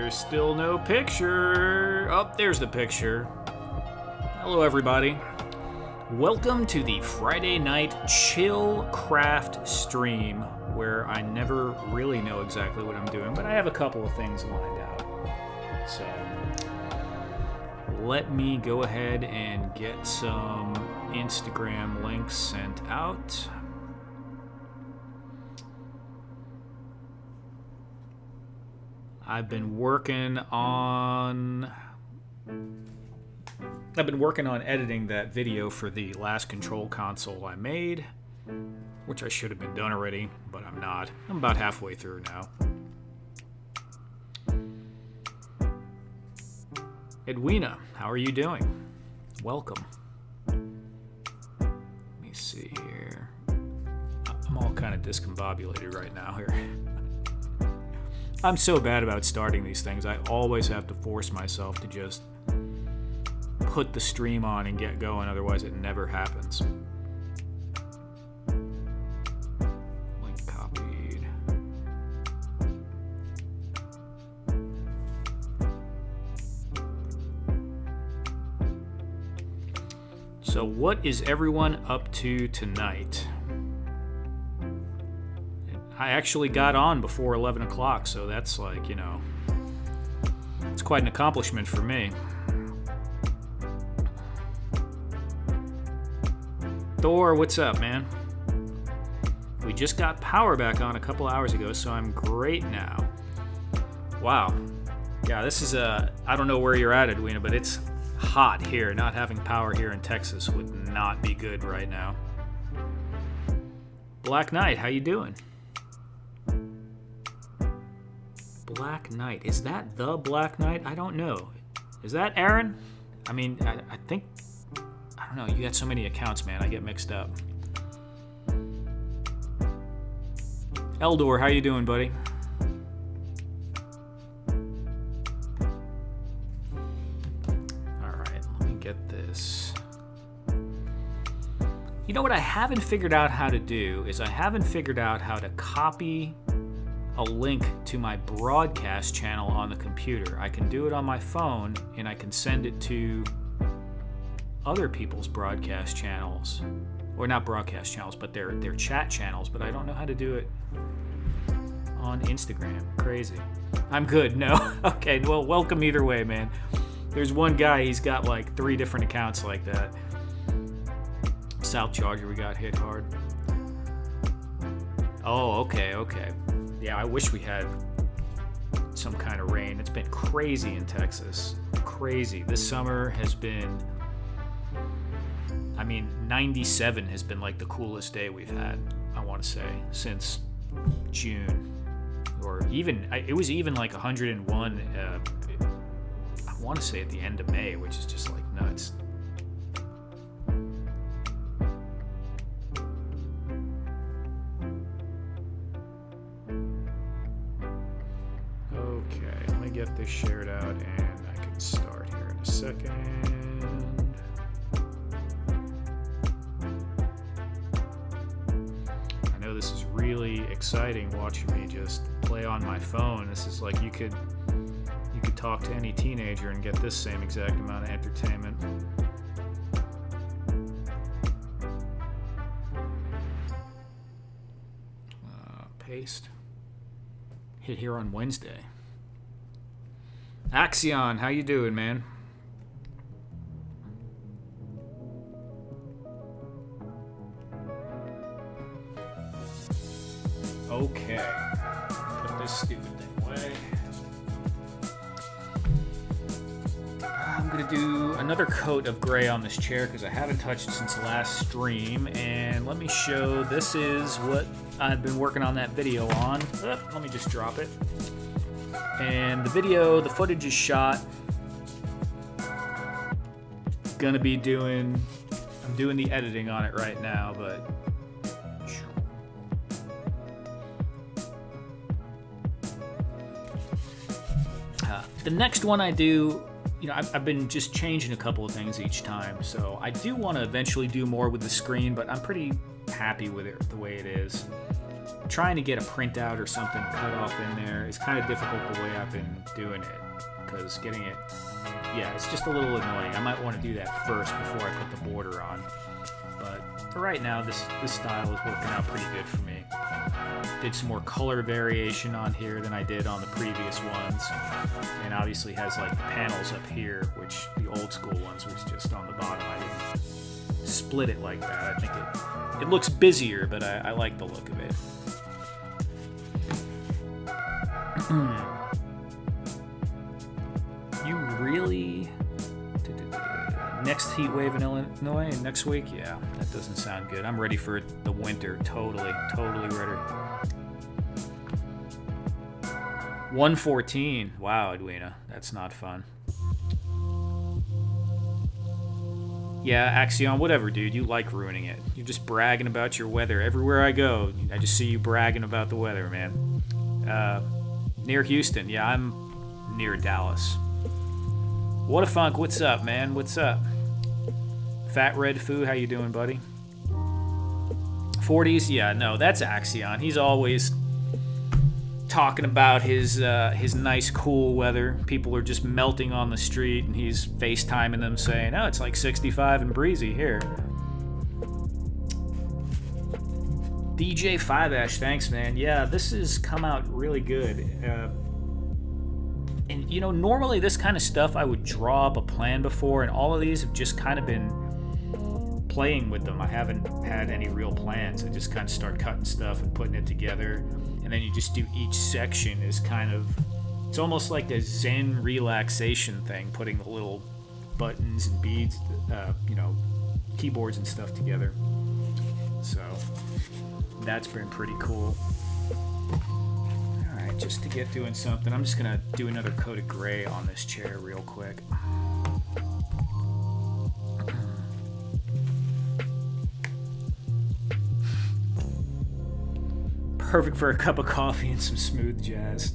There's still no picture. Oh, there's the picture. Hello, everybody. Welcome to the Friday night chill craft stream, where I never really know exactly what I'm doing, but I have a couple of things lined out. So let me go ahead and get some Instagram links sent out. I've been working on editing that video for the last control console I made, which I should have been done already, but I'm not. I'm about halfway through now. Edwina, how are you doing? Welcome. Let me see here. I'm all kind of discombobulated right now here. I'm so bad about starting these things. I always have to force myself to just put the stream on and get going, otherwise it never happens. Link copied. So what is everyone up to tonight? I actually got on before 11 o'clock, so that's like, you know, it's quite an accomplishment for me. Thor, what's up, man? We just got power back on a couple hours ago, so I'm great now. Wow. Yeah, this is I don't know where you're at, Edwina, but it's hot here. Not having power here in Texas would not be good right now. Black Knight, how you doing? Black Knight. Is that the Black Knight? I don't know. Is that Aaron? I mean, I think... I don't know. You got so many accounts, man. I get mixed up. Eldor, how you doing, buddy? All right. Let me get this. You know what I haven't figured out how to do is I haven't figured out how to copy a link to my broadcast channel on the computer. I can do it on my phone, and I can send it to other people's broadcast channels, or not broadcast channels, but their chat channels, but I don't know how to do it on Instagram. Crazy. I'm good. No? Okay, well, welcome either way, man. There's one guy, he's got like 3 different accounts like that. South Charger, we got hit hard. Oh, okay. Yeah, I wish we had some kind of rain. It's been crazy in Texas. Crazy. This summer has been... 97 has been like the coolest day we've had, I want to say, since June. Or even, it was even like 101, I want to say at the end of May, which is just like nuts. Okay, let me get this shared out and I can start here in a second. This is really exciting watching me just play on my phone. This is like you could talk to any teenager and get this same exact amount of entertainment. Paste. Hit here on Wednesday. Axion, how you doing, man? Okay, put this stupid thing away. I'm gonna do another coat of gray on this chair because I haven't touched it since the last stream. And let me show, this is what I've been working on that video on. Let me just drop it. And the video, the footage is shot. I'm doing the editing on it right now, but the next one I do, you know, I've been just changing a couple of things each time, so I do want to eventually do more with the screen, but I'm pretty happy with it the way it is. trying to get a printout or something cut off in there is kind of difficult the way I've been doing it, because getting it, yeah, it's just a little annoying. I might want to do that first before I put the border on. But for right now, this style is working out pretty good for me. Did some more color variation on here than I did on the previous ones. And obviously has like the panels up here, which the old school ones was just on the bottom. I didn't split it like that. I think it looks busier, but I like the look of it. You really... Next heat wave in Illinois next week? Yeah, that doesn't sound good. I'm ready for the winter. Totally ready. 114. Wow, Edwina. That's not fun. Yeah, Axion, whatever, dude. You like ruining it. You're just bragging about your weather. Everywhere I go, I just see you bragging about the weather, man. Near Houston. Yeah, I'm near Dallas. What a funk. What's up, man? What's up? Fat Red Foo, how you doing, buddy? 40s? Yeah, no, that's Axion. He's always talking about his nice, cool weather. People are just melting on the street, and he's FaceTiming them saying, oh, it's like 65 and breezy here. DJ 5-Ash, thanks, man. Yeah, this has come out really good. And, you know, normally this kind of stuff I would draw up a plan before, and all of these have just kind of been playing with them. I haven't had any real plans. I just kind of start cutting stuff and putting it together, and then you just do each section is kind of, it's almost like a Zen relaxation thing, putting the little buttons and beads, you know, keyboards and stuff together. So that's been pretty cool. Just to get doing something, I'm just gonna do another coat of gray on this chair real quick. Perfect for a cup of coffee and some smooth jazz.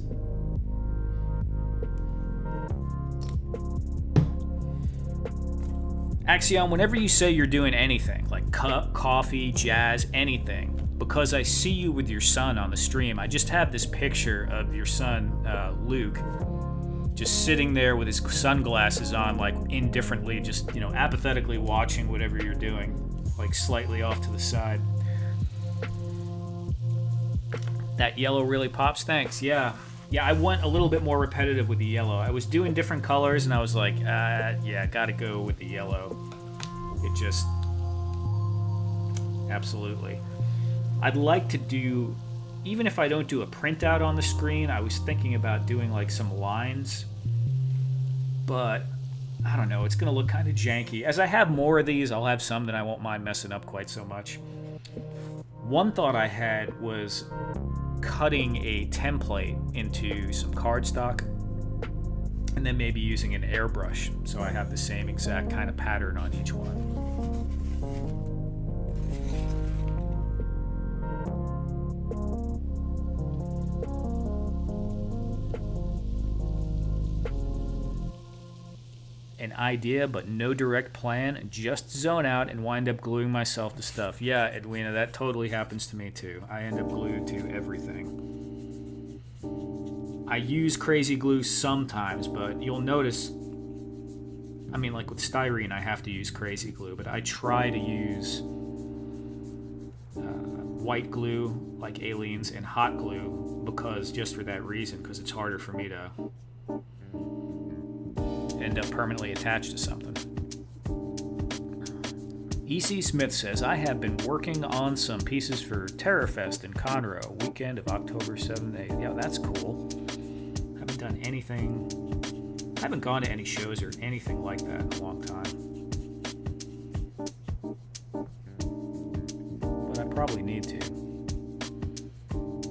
Axion, whenever you say you're doing anything, like cup, coffee, jazz, anything, because I see you with your son on the stream, I just have this picture of your son, Luke, just sitting there with his sunglasses on, like indifferently, just, you know, apathetically watching whatever you're doing, like slightly off to the side. That yellow really pops, thanks. Yeah, I went a little bit more repetitive with the yellow. I was doing different colors, and I was like, yeah, gotta go with the yellow. It just, absolutely. I'd like to do, even if I don't do a printout on the screen, I was thinking about doing like some lines, but I don't know, it's going to look kind of janky. As I have more of these, I'll have some that I won't mind messing up quite so much. One thought I had was cutting a template into some cardstock and then maybe using an airbrush so I have the same exact kind of pattern on each one. An idea, but no direct plan. Just zone out and wind up gluing myself to stuff. Yeah, Edwina, that totally happens to me too. I end up glued to everything. I use crazy glue sometimes, but you'll notice, I mean, like with styrene, I have to use crazy glue, but I try to use white glue, like Aliens, and hot glue, because just for that reason, because it's harder for me to end up permanently attached to something. E.C. Smith says, I have been working on some pieces for Terrorfest in Conroe, weekend of October 7th, 8th. Yeah, that's cool. Haven't done anything. I haven't gone to any shows or anything like that in a long time. But I probably need to.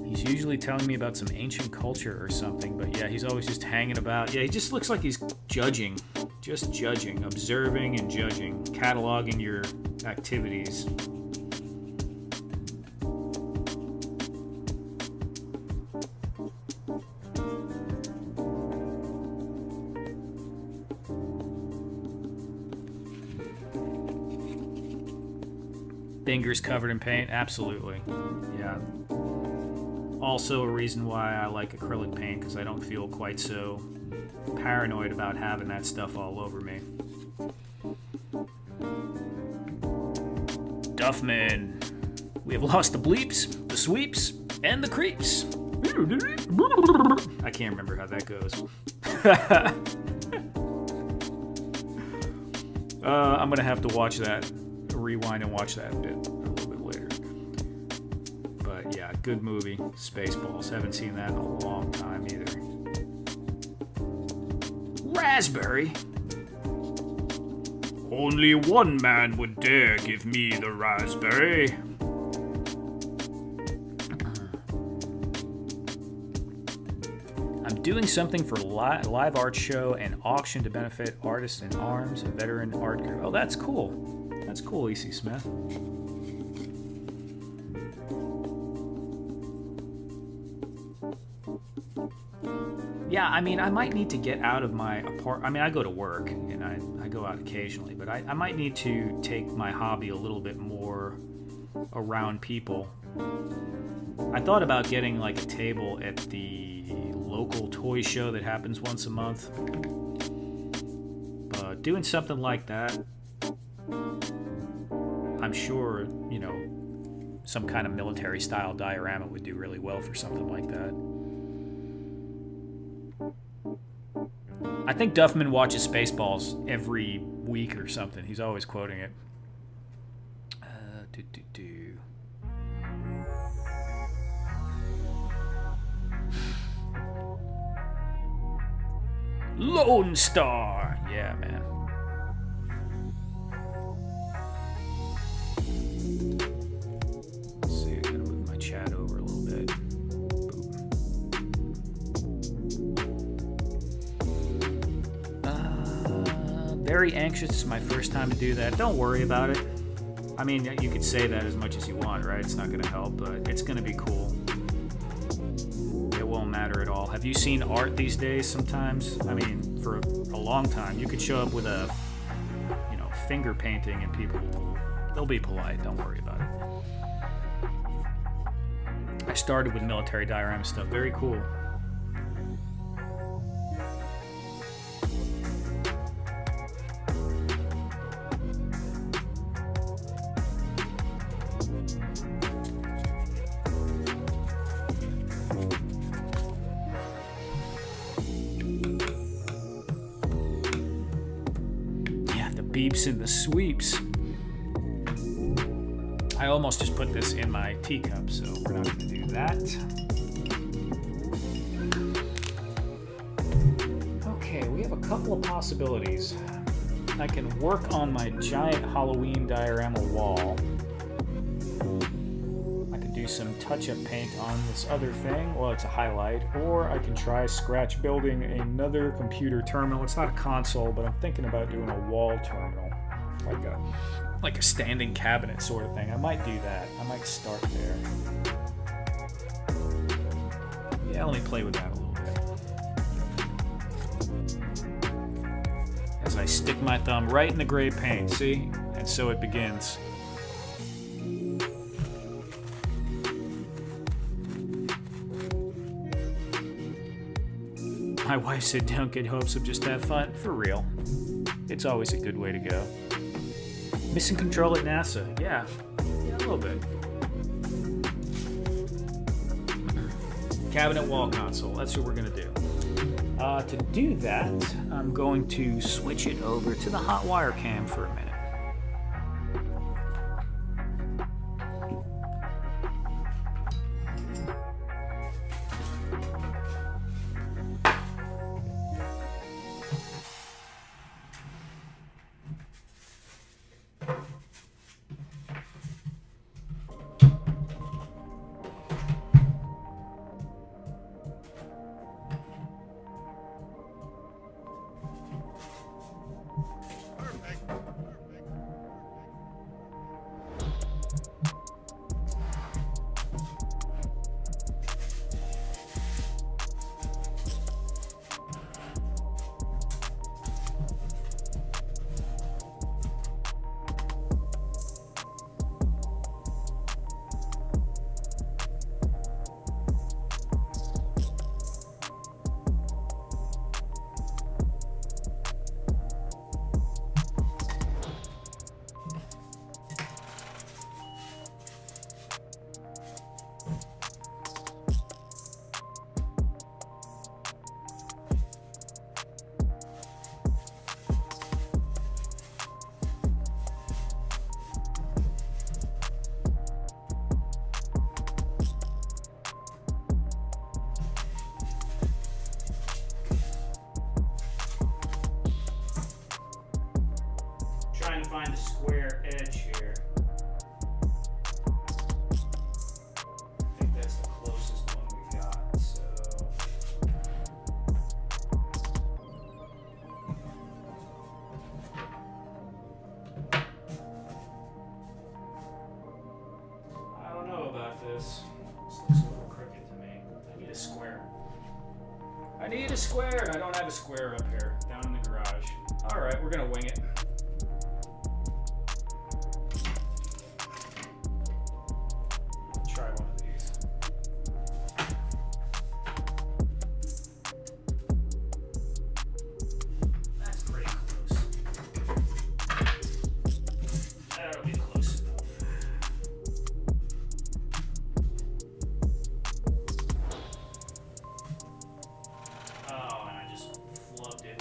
He's usually telling me about some ancient culture or something, but yeah, he's always just hanging about. Yeah, he just looks like he's judging, just judging, observing and judging, cataloging your activities. Fingers covered in paint, absolutely. Yeah. Also a reason why I like acrylic paint, because I don't feel quite so paranoid about having that stuff all over me. Duffman. We have lost the bleeps, the sweeps, and the creeps. I can't remember how that goes. I'm going to have to watch that, rewind and watch that a little bit later. But yeah, good movie, Spaceballs. Haven't seen that in a long time either. Raspberry? Only one man would dare give me the raspberry. I'm doing something for live art show and auction to benefit artists in arms and veteran art group. Oh, that's cool. That's cool, E.C. Smith. Yeah, I mean, I might need to get out of my apartment. I mean, I go to work and I go out occasionally, but I might need to take my hobby a little bit more around people. I thought about getting like a table at the local toy show that happens once a month. But doing something like that, I'm sure, you know, some kind of military style diorama would do really well for something like that. I think Duffman watches Spaceballs every week or something. He's always quoting it. Lone Star! Yeah, man. Let's see, I gotta move my chat over a little bit. Very anxious. It's my first time to do that. Don't worry about it. I mean, you could say that as much as you want, right? It's not going to help, but it's going to be cool. It won't matter at all. Have you seen art these days sometimes? I mean, for a long time, you could show up with a, you know, finger painting and people, they'll be polite. Don't worry about it. I started with military diorama stuff. Very cool. Beeps and the sweeps. I almost just put this in my teacup, so we're not going to do that. Okay, we have a couple of possibilities. I can work on my giant Halloween diorama wall. I can do some touch-up paint on this other thing. Well, it's a highlight. Or I can try scratch building another computer terminal. It's not a console, but I'm thinking about doing a wall terminal. Like a standing cabinet sort of thing. I might do that. I might start there. Yeah, let me play with that a little bit. As I stick my thumb right in the gray paint, see? And so it begins. My wife said, don't get hopes up, just have fun. For real. It's always a good way to go. Missing control at NASA. Yeah, a little bit. Cabinet wall console. That's what we're going to do. To do that, I'm going to switch it over to the hot wire cam for a minute. to find the square edge here. I think that's the closest one we got. So I don't know about this. This looks a little crooked to me. I need a square. I need a square, and I don't have a square up here, down in the garage. All right, we're gonna wing it. Try one of these. That's pretty close. That'll be close enough. Oh, and I just flubbed it.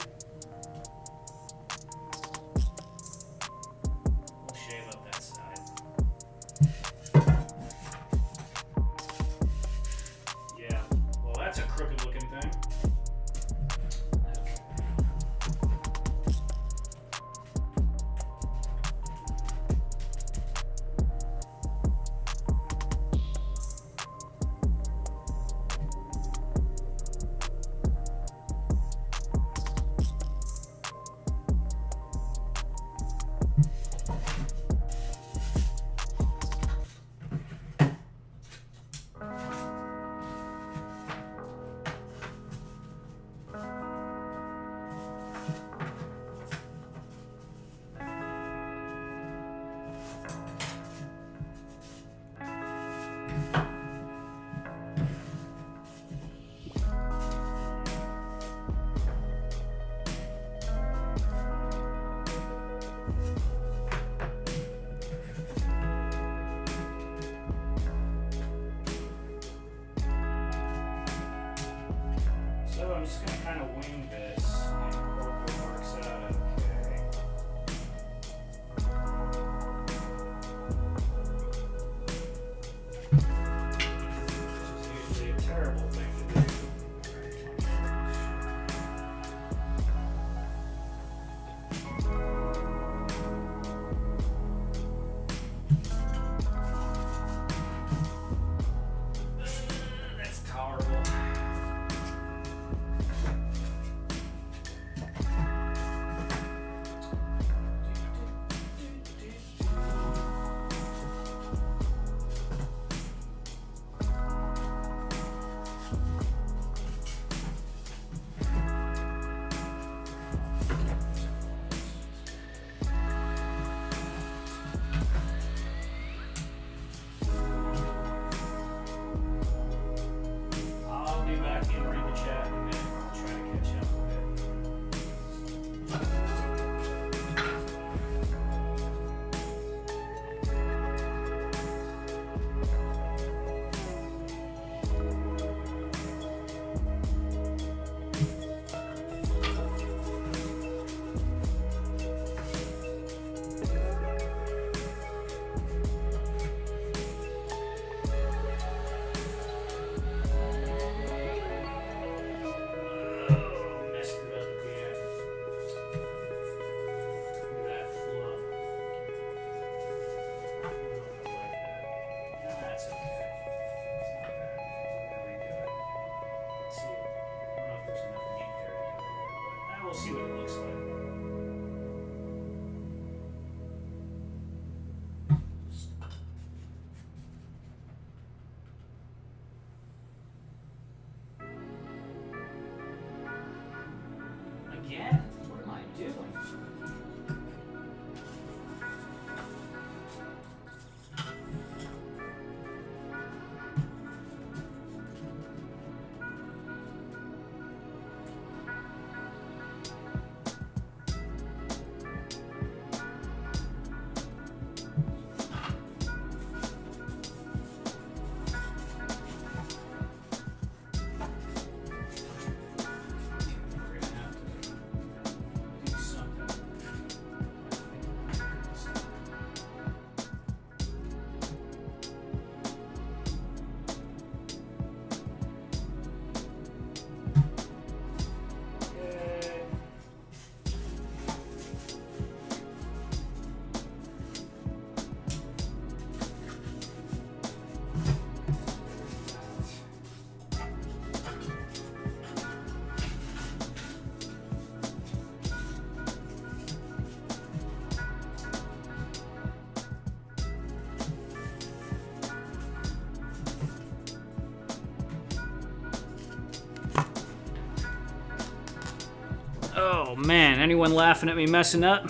Oh man, anyone laughing at me messing up?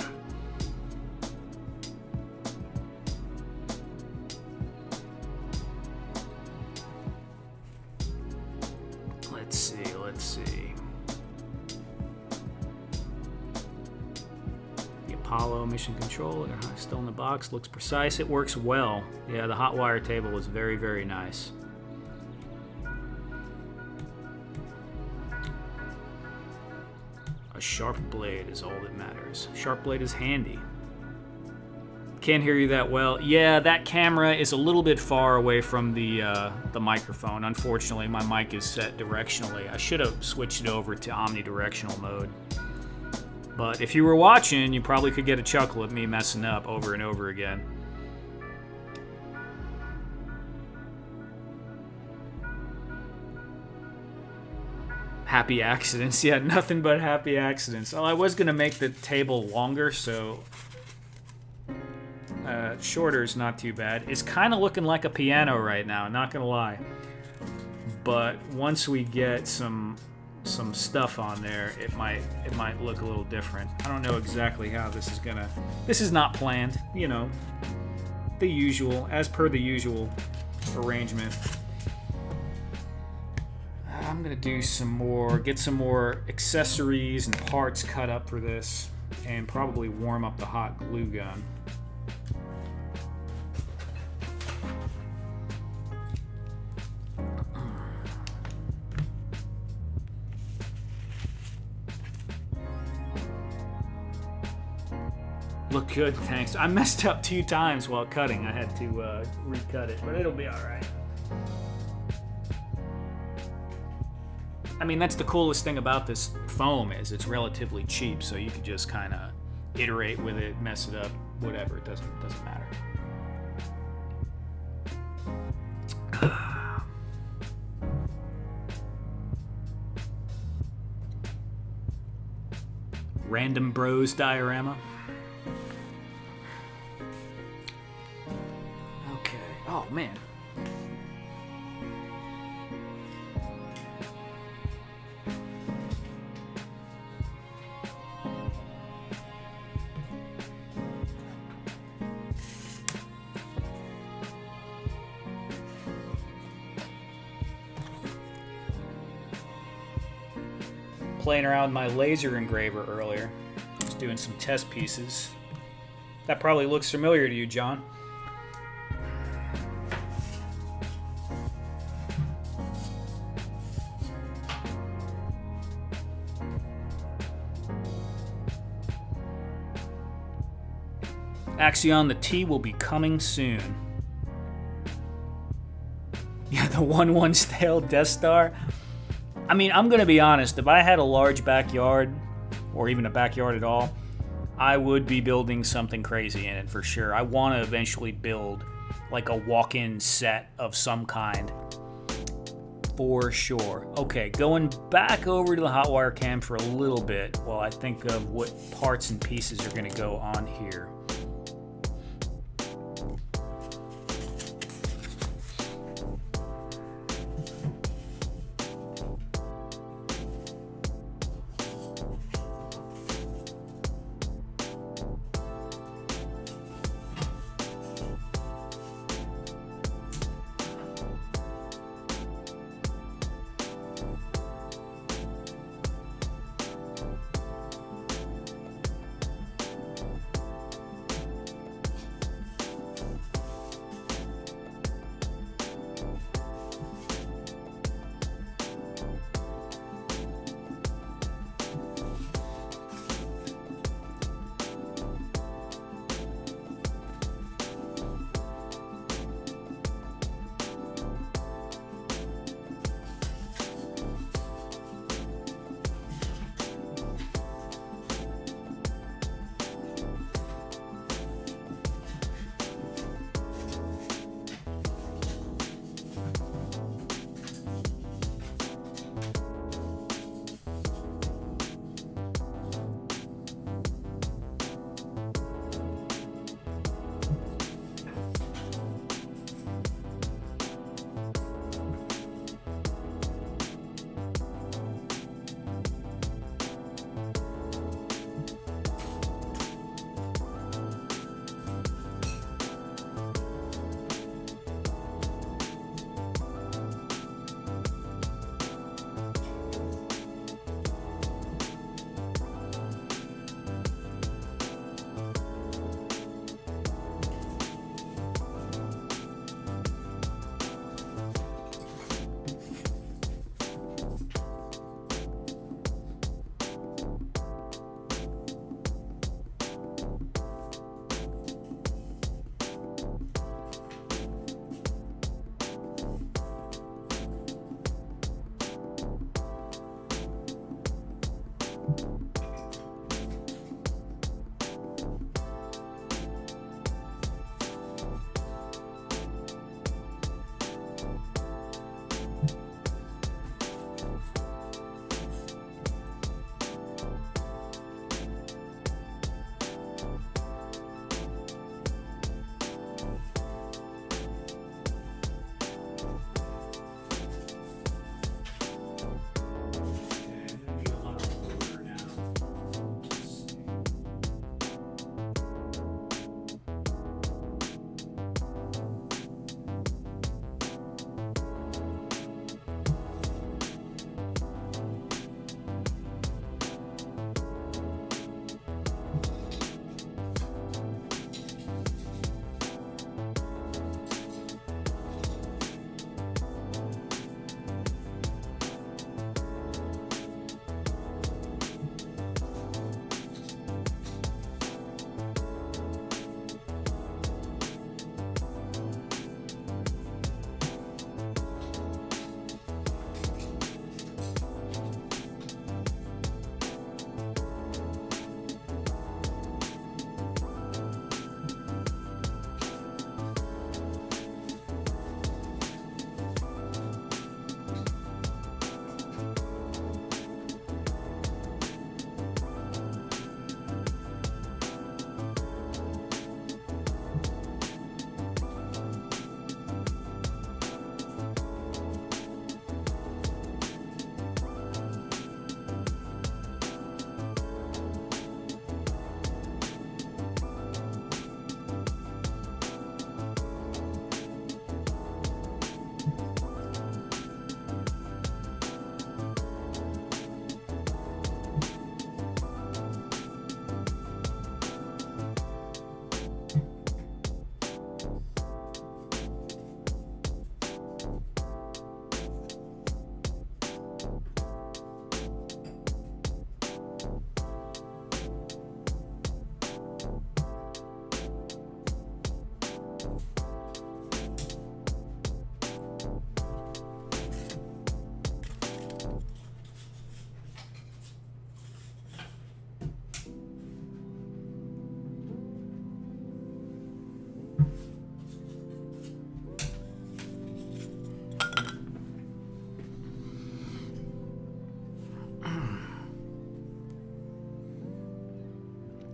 Let's see. The Apollo mission control, they're still in the box, looks precise, it works well. Yeah, the hot wire table is very, very nice. A sharp blade is all that matters. Sharp blade is handy. Can't hear you that well. Yeah, that camera is a little bit far away from the microphone. Unfortunately, my mic is set directionally. I should have switched it over to omnidirectional mode. But if you were watching, you probably could get a chuckle at me messing up over and over again. Happy accidents. Yeah, nothing but happy accidents. Oh, I was going to make the table longer, so shorter is not too bad. It's kind of looking like a piano right now, not going to lie. But once we get some stuff on there, it might look a little different. I don't know exactly how this is gonna. This is not planned, you know. The usual, as per the usual arrangement. I'm gonna do get some more accessories and parts cut up for this, and probably warm up the hot glue gun. Look good, thanks. I messed up 2 times while cutting. I had to recut it, but it'll be all right. I mean, that's the coolest thing about this foam is it's relatively cheap, so you can just kind of iterate with it, mess it up, whatever. It doesn't matter. Random Bros diorama. Okay. Oh man. Playing around with my laser engraver earlier. Just doing some test pieces. That probably looks familiar to you, John. Axion, the T will be coming soon. Yeah, the 1-1 stale Death Star. I mean, I'm going to be honest. If I had a large backyard, or even a backyard at all, I would be building something crazy in it for sure. I want to eventually build like a walk-in set of some kind. For sure. Okay, going back over to the hot wire cam for a little bit while I think of what parts and pieces are going to go on here.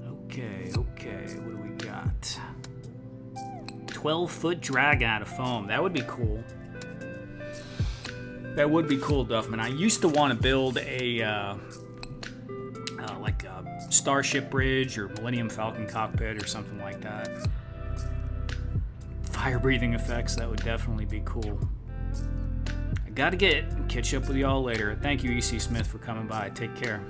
Okay, what do we got? 12-foot drag out of foam. That would be cool. That would be cool, Duffman. I used to want to build a like a Starship Bridge or Millennium Falcon cockpit or something like that. Fire breathing effects, that would definitely be cool. I gotta catch up with y'all later. Thank you, EC Smith, for coming by. Take care.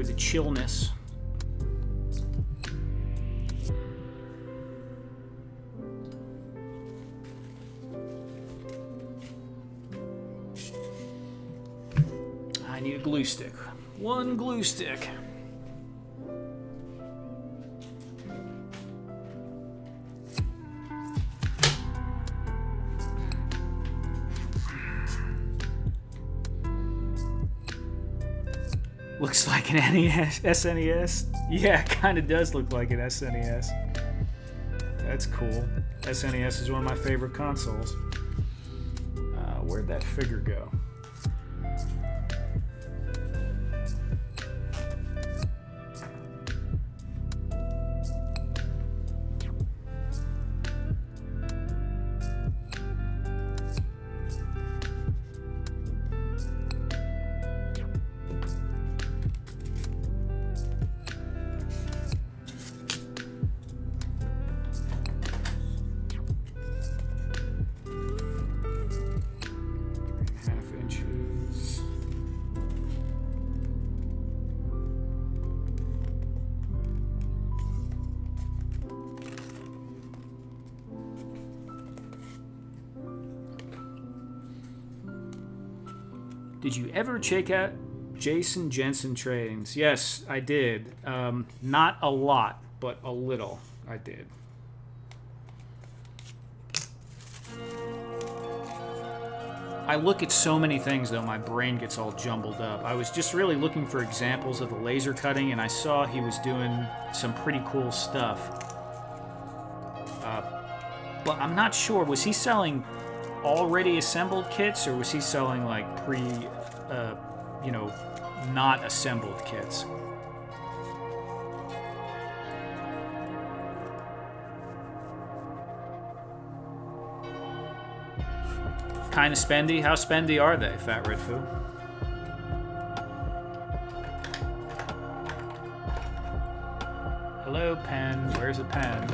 The chillness. I need a glue stick. One glue stick. Looks like an SNES. Yeah, it kind of does look like an SNES. That's cool. SNES is one of my favorite consoles. Where'd that figure go? Did you ever check out Jason Jensen trains? Yes, I did. Not a lot, but a little. I did. I look at so many things, though, my brain gets all jumbled up. I was just really looking for examples of the laser cutting, and I saw he was doing some pretty cool stuff. But I'm not sure. Was he selling already assembled kits, or was he selling like not assembled kits? Kind of spendy? How spendy are they, Fat Red Foo? Hello, pen. Where's a pen?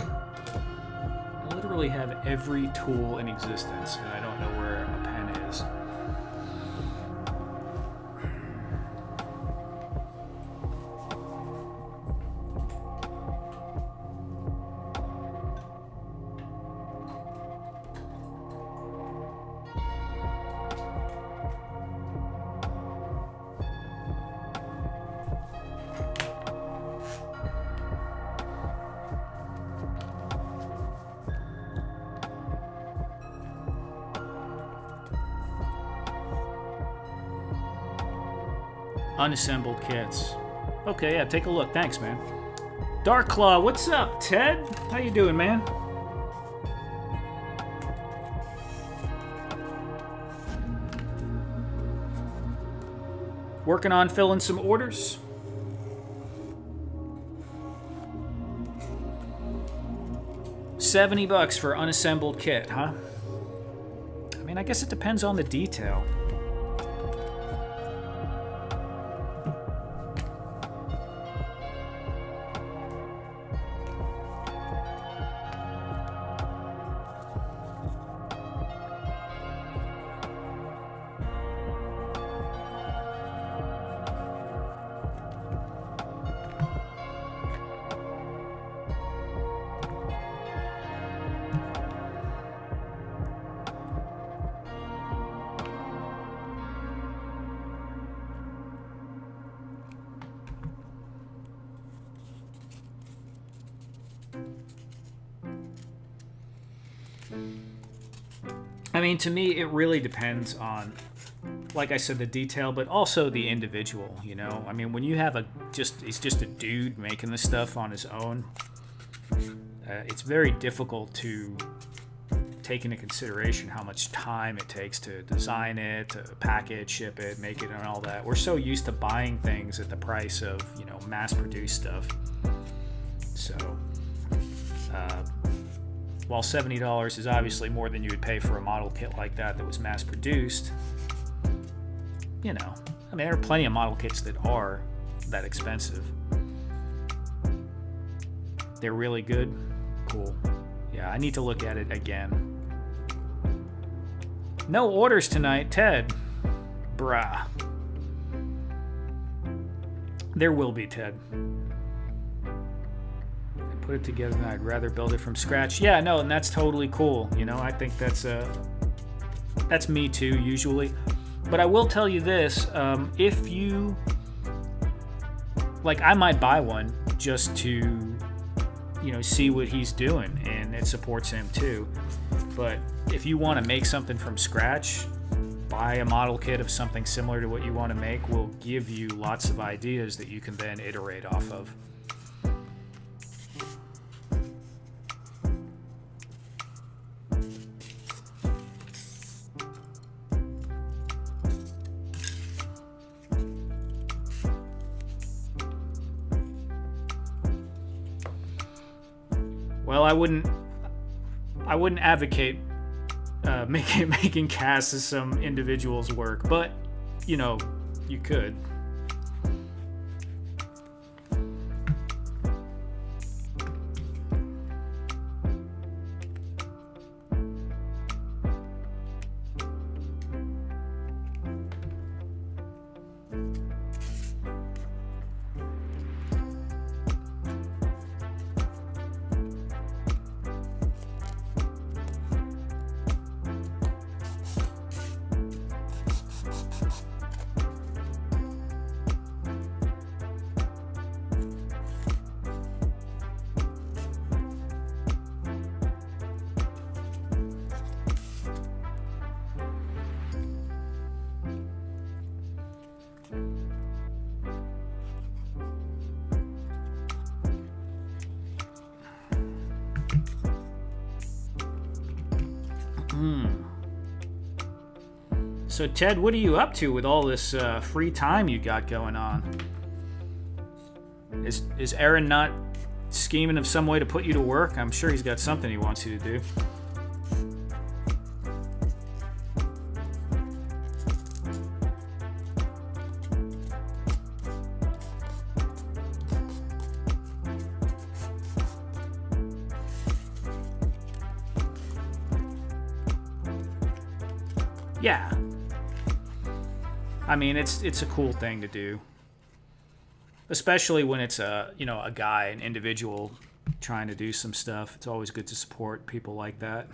I literally have every tool in existence, and I don't know where a pen is. Unassembled kits. Okay, yeah, take a look. Thanks, man. Dark Claw, what's up, Ted? How you doing, man? Working on filling some orders. $70 for unassembled kit, huh? I mean, I guess it depends on the detail. I mean, to me, it really depends on, like I said, the detail, but also the individual, you know? I mean, when you have he's just a dude making this stuff on his own, it's very difficult to take into consideration how much time it takes to design it, to package, ship it, make it, and all that. We're so used to buying things at the price of, you know, mass-produced stuff. So, while $70 is obviously more than you would pay for a model kit like that was mass-produced, you know, I mean, there are plenty of model kits that are that expensive. They're really good. Cool. Yeah, I need to look at it again. No orders tonight, Ted. Bruh. There will be, Ted. Put it together and I'd rather build it from scratch. Yeah, no, and that's totally cool. You know, I think that's me too, usually. But I will tell you this, if you, like, I might buy one just to, you know, see what he's doing, and it supports him too. But if you want to make something from scratch, buy a model kit of something similar to what you want to make. Will give you lots of ideas that you can then iterate off of. Well, I wouldn't advocate making casts of some individual's work, but you know, you could. So Ted, what are you up to with all this free time you got going on? Is Aaron not scheming of some way to put you to work? I'm sure he's got something he wants you to do. Yeah. I mean, it's a cool thing to do, especially when it's a guy, an individual trying to do some stuff. It's always good to support people like that.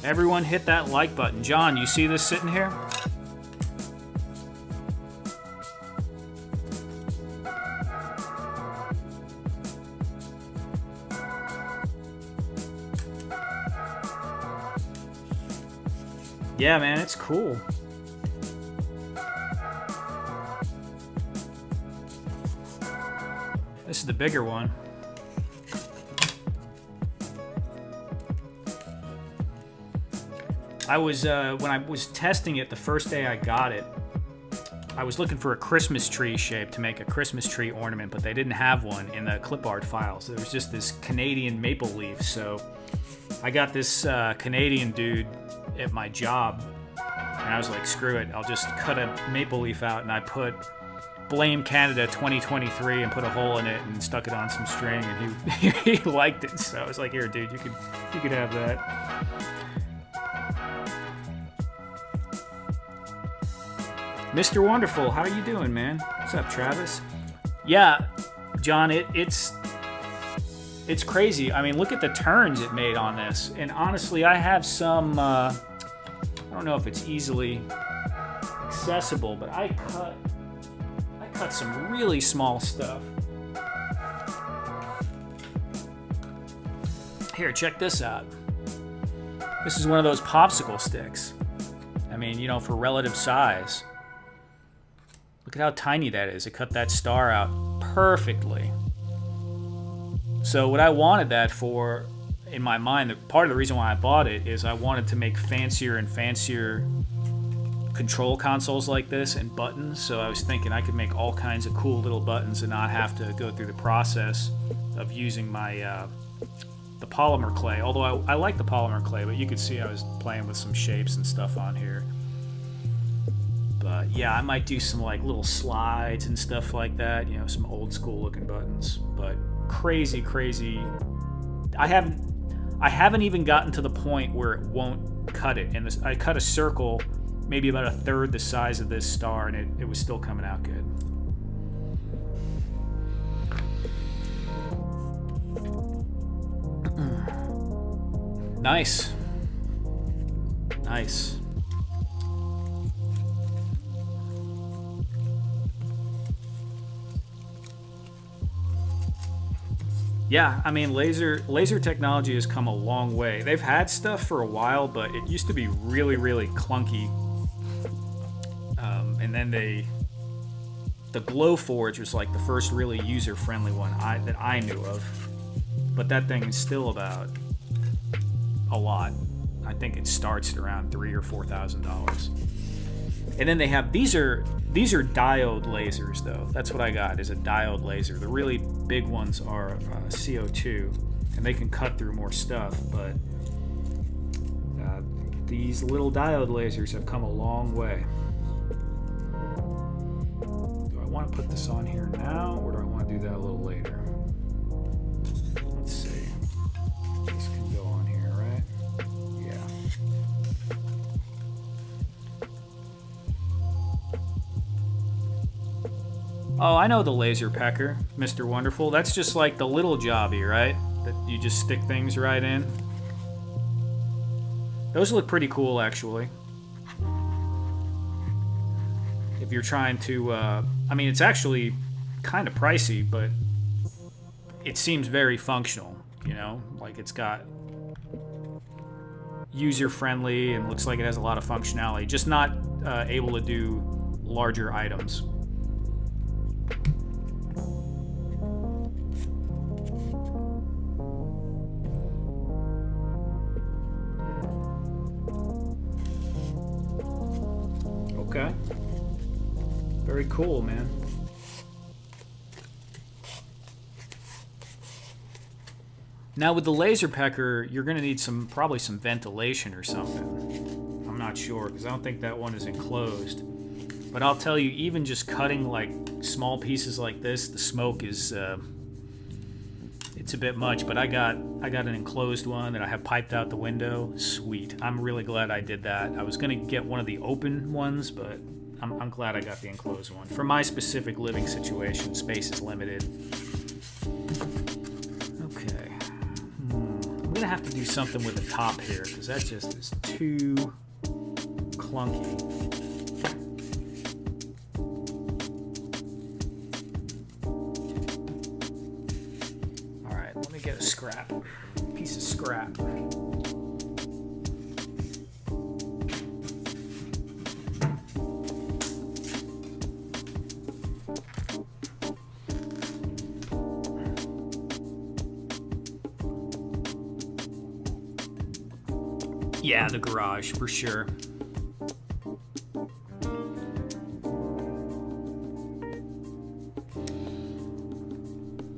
Everyone hit that like button. John, you see this sitting here? Yeah, man, it's cool. This is the bigger one. I was when I was testing it the first day I got it, I was looking for a Christmas tree shape to make a Christmas tree ornament, but they didn't have one in the clip art file. So there was just this Canadian maple leaf. So I got this Canadian dude at my job, and I was like, screw it, I'll just cut a maple leaf out, and I put Blame Canada 2023 and put a hole in it and stuck it on some string, and he liked it. So I was like, here, dude, you could have that. Mr. Wonderful, how you doing, man? What's up, Travis? Yeah, John, it's crazy. I mean, look at the turns it made on this. And honestly, I have some, I don't know if it's easily accessible, but I cut cut some really small stuff. Here, check this out. This is one of those popsicle sticks. I mean, you know, for relative size. Look at how tiny that is. It cut that star out perfectly. So what I wanted that for, in my mind, part of the reason why I bought it is I wanted to make fancier and fancier control consoles like this and buttons. So I was thinking I could make all kinds of cool little buttons and not have to go through the process of using my the polymer clay. Although I like the polymer clay, but you could see I was playing with some shapes and stuff on here. But yeah, I might do some like little slides and stuff like that, you know, some old school looking buttons. But crazy. I haven't even gotten to the point where it won't cut it. And I cut a circle maybe about a third the size of this star, and it was still coming out good. Nice. Yeah, I mean, laser technology has come a long way. They've had stuff for a while, but it used to be really clunky. And then the Glowforge was like the first really user-friendly one that I knew of. But that thing is still about a lot. I think it starts at around $3,000 or $4,000. And then they have these are diode lasers though. That's what I got, is a diode laser. The really big ones are CO2, and they can cut through more stuff. But these little diode lasers have come a long way. Do I want to put this on here now, or do I want to do that a little later? Let's see. This can go on here, right? Yeah. Oh, I know the laser pecker, Mr. Wonderful. That's just like the little jobby, right? That you just stick things right in. Those look pretty cool, actually. If you're trying to, I mean, it's actually kind of pricey, but it seems very functional, you know? Like it's got user-friendly and looks like it has a lot of functionality, just not able to do larger items. Okay. Very cool, man. Now with the laser pecker, you're going to need probably some ventilation or something. I'm not sure, because I don't think that one is enclosed. But I'll tell you, even just cutting like small pieces like this, the smoke is it's a bit much. But I got an enclosed one that I have piped out the window. Sweet. I'm really glad I did that. I was going to get one of the open ones, but I'm glad I got the enclosed one. For my specific living situation, space is limited. Okay. I'm going to have to do something with the top here, because that just is too clunky. Get a scrap, piece of scrap. Yeah, the garage for sure.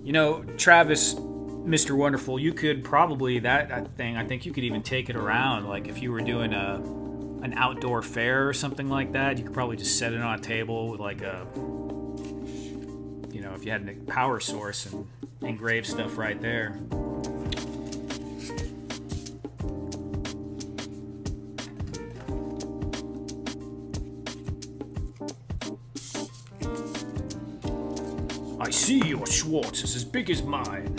You know, Travis, Mr. Wonderful, you could probably, that thing, I think you could even take it around. Like if you were doing an outdoor fair or something like that, you could probably just set it on a table with like a, you know, if you had a power source and engrave stuff right there. I see your Schwartz is as big as mine.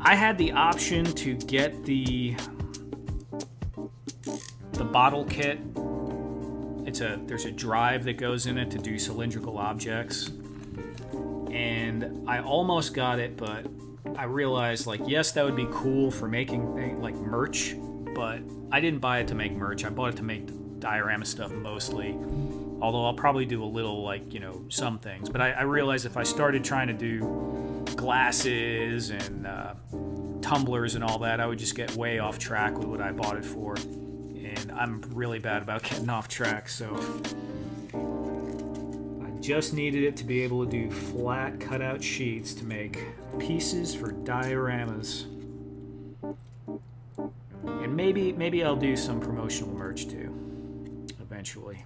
I had the option to get the bottle kit. There's a drive that goes in it to do cylindrical objects, and I almost got it, but I realized, like, yes, that would be cool for making like merch, but I didn't buy it to make merch. I bought it to make diorama stuff mostly, although I'll probably do a little, like, you know, some things. But I realized if I started trying to do glasses and tumblers and all that, I would just get way off track with what I bought it for, and I'm really bad about getting off track, so I just needed it to be able to do flat cutout sheets to make pieces for dioramas. And maybe I'll do some promotional merch too, eventually.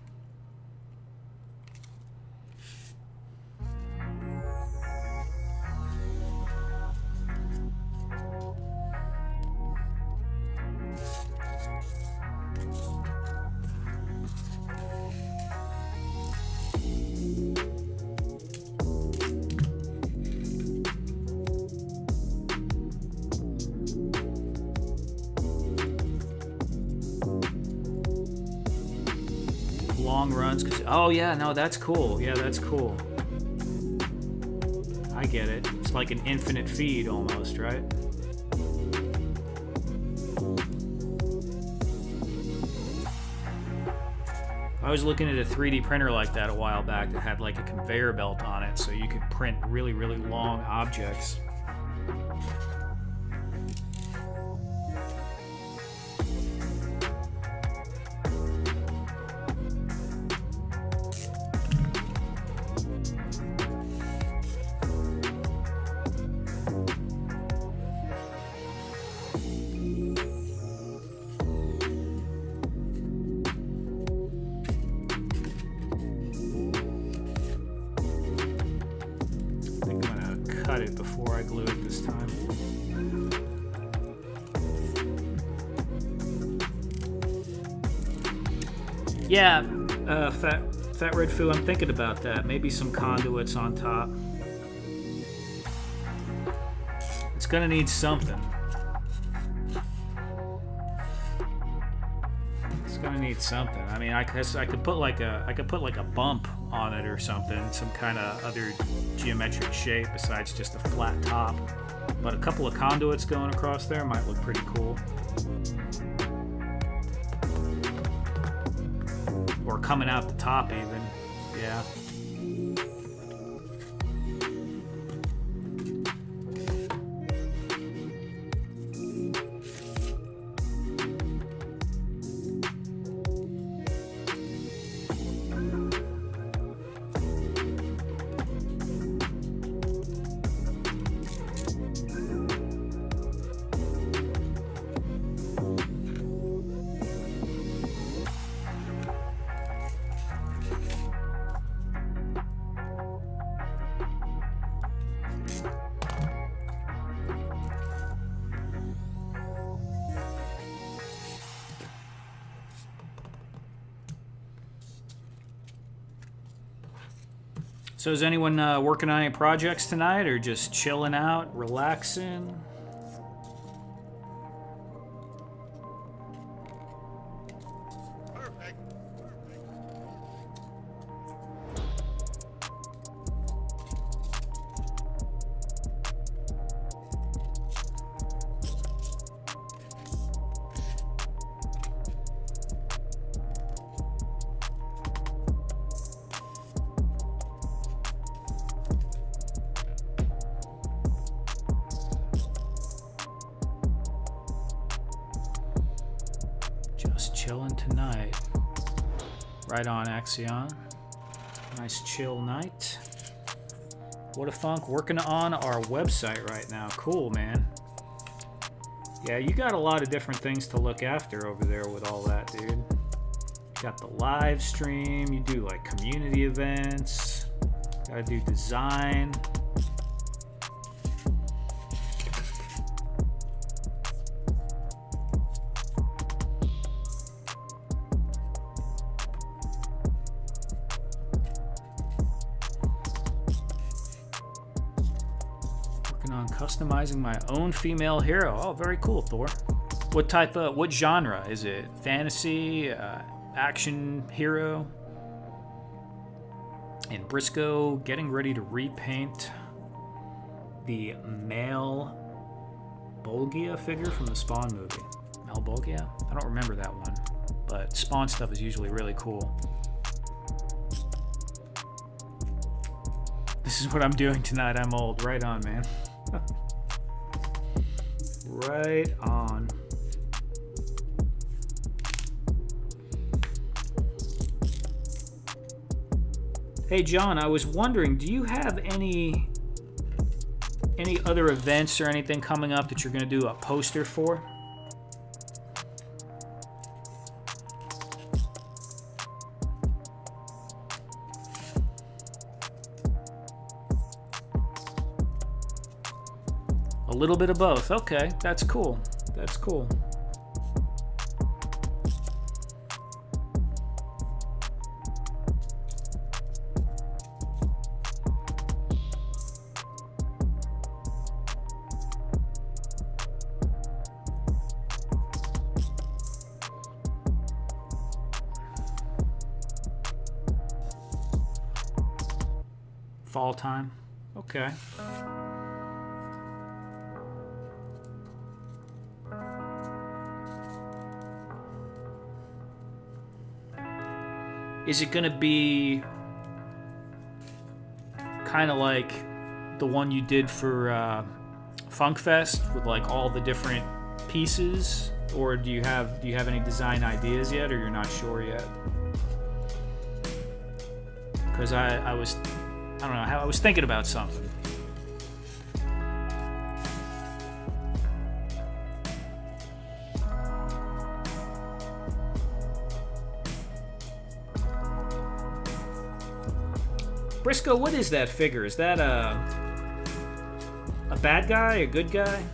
Long runs, oh yeah, no, that's cool. Yeah, that's cool. I get it. It's like an infinite feed almost, right? I was looking at a 3D printer like that a while back that had like a conveyor belt on it, so you could print really, really long objects. Cut it before I glue it this time. Yeah, Fat Red Foo, I'm thinking about that. Maybe some conduits on top. It's gonna need something. It's gonna need something. I mean, I could put like a bump on it or something, some kind of other geometric shape besides just a flat top. But a couple of conduits going across there might look pretty cool. Or coming out the top even. Yeah. So is anyone working on any projects tonight, or just chilling out, relaxing? Just chilling tonight. Right on, Axion. Nice chill night. What a funk, working on our website right now. Cool, man. Yeah, you got a lot of different things to look after over there with all that, dude. You got the live stream, you do like community events, gotta do design. Customizing my own female hero. Oh, very cool, Thor. What genre? Is it fantasy, action hero? And Briscoe getting ready to repaint the Male Bolgia figure from the Spawn movie. Male Bolgia? I don't remember that one, but Spawn stuff is usually really cool. This is what I'm doing tonight. I'm old. Right on, man. Right on. Hey John, I was wondering, do you have any other events or anything coming up that you're going to do a poster for? A little bit of both. Okay, that's cool. That's cool. Fall time. Okay. Is it going to be kind of like the one you did for Funk Fest with like all the different pieces, or do you have any design ideas yet, or you're not sure yet? Because I don't know, I was thinking about something. Briscoe, what is that figure? Is that a bad guy, a good guy?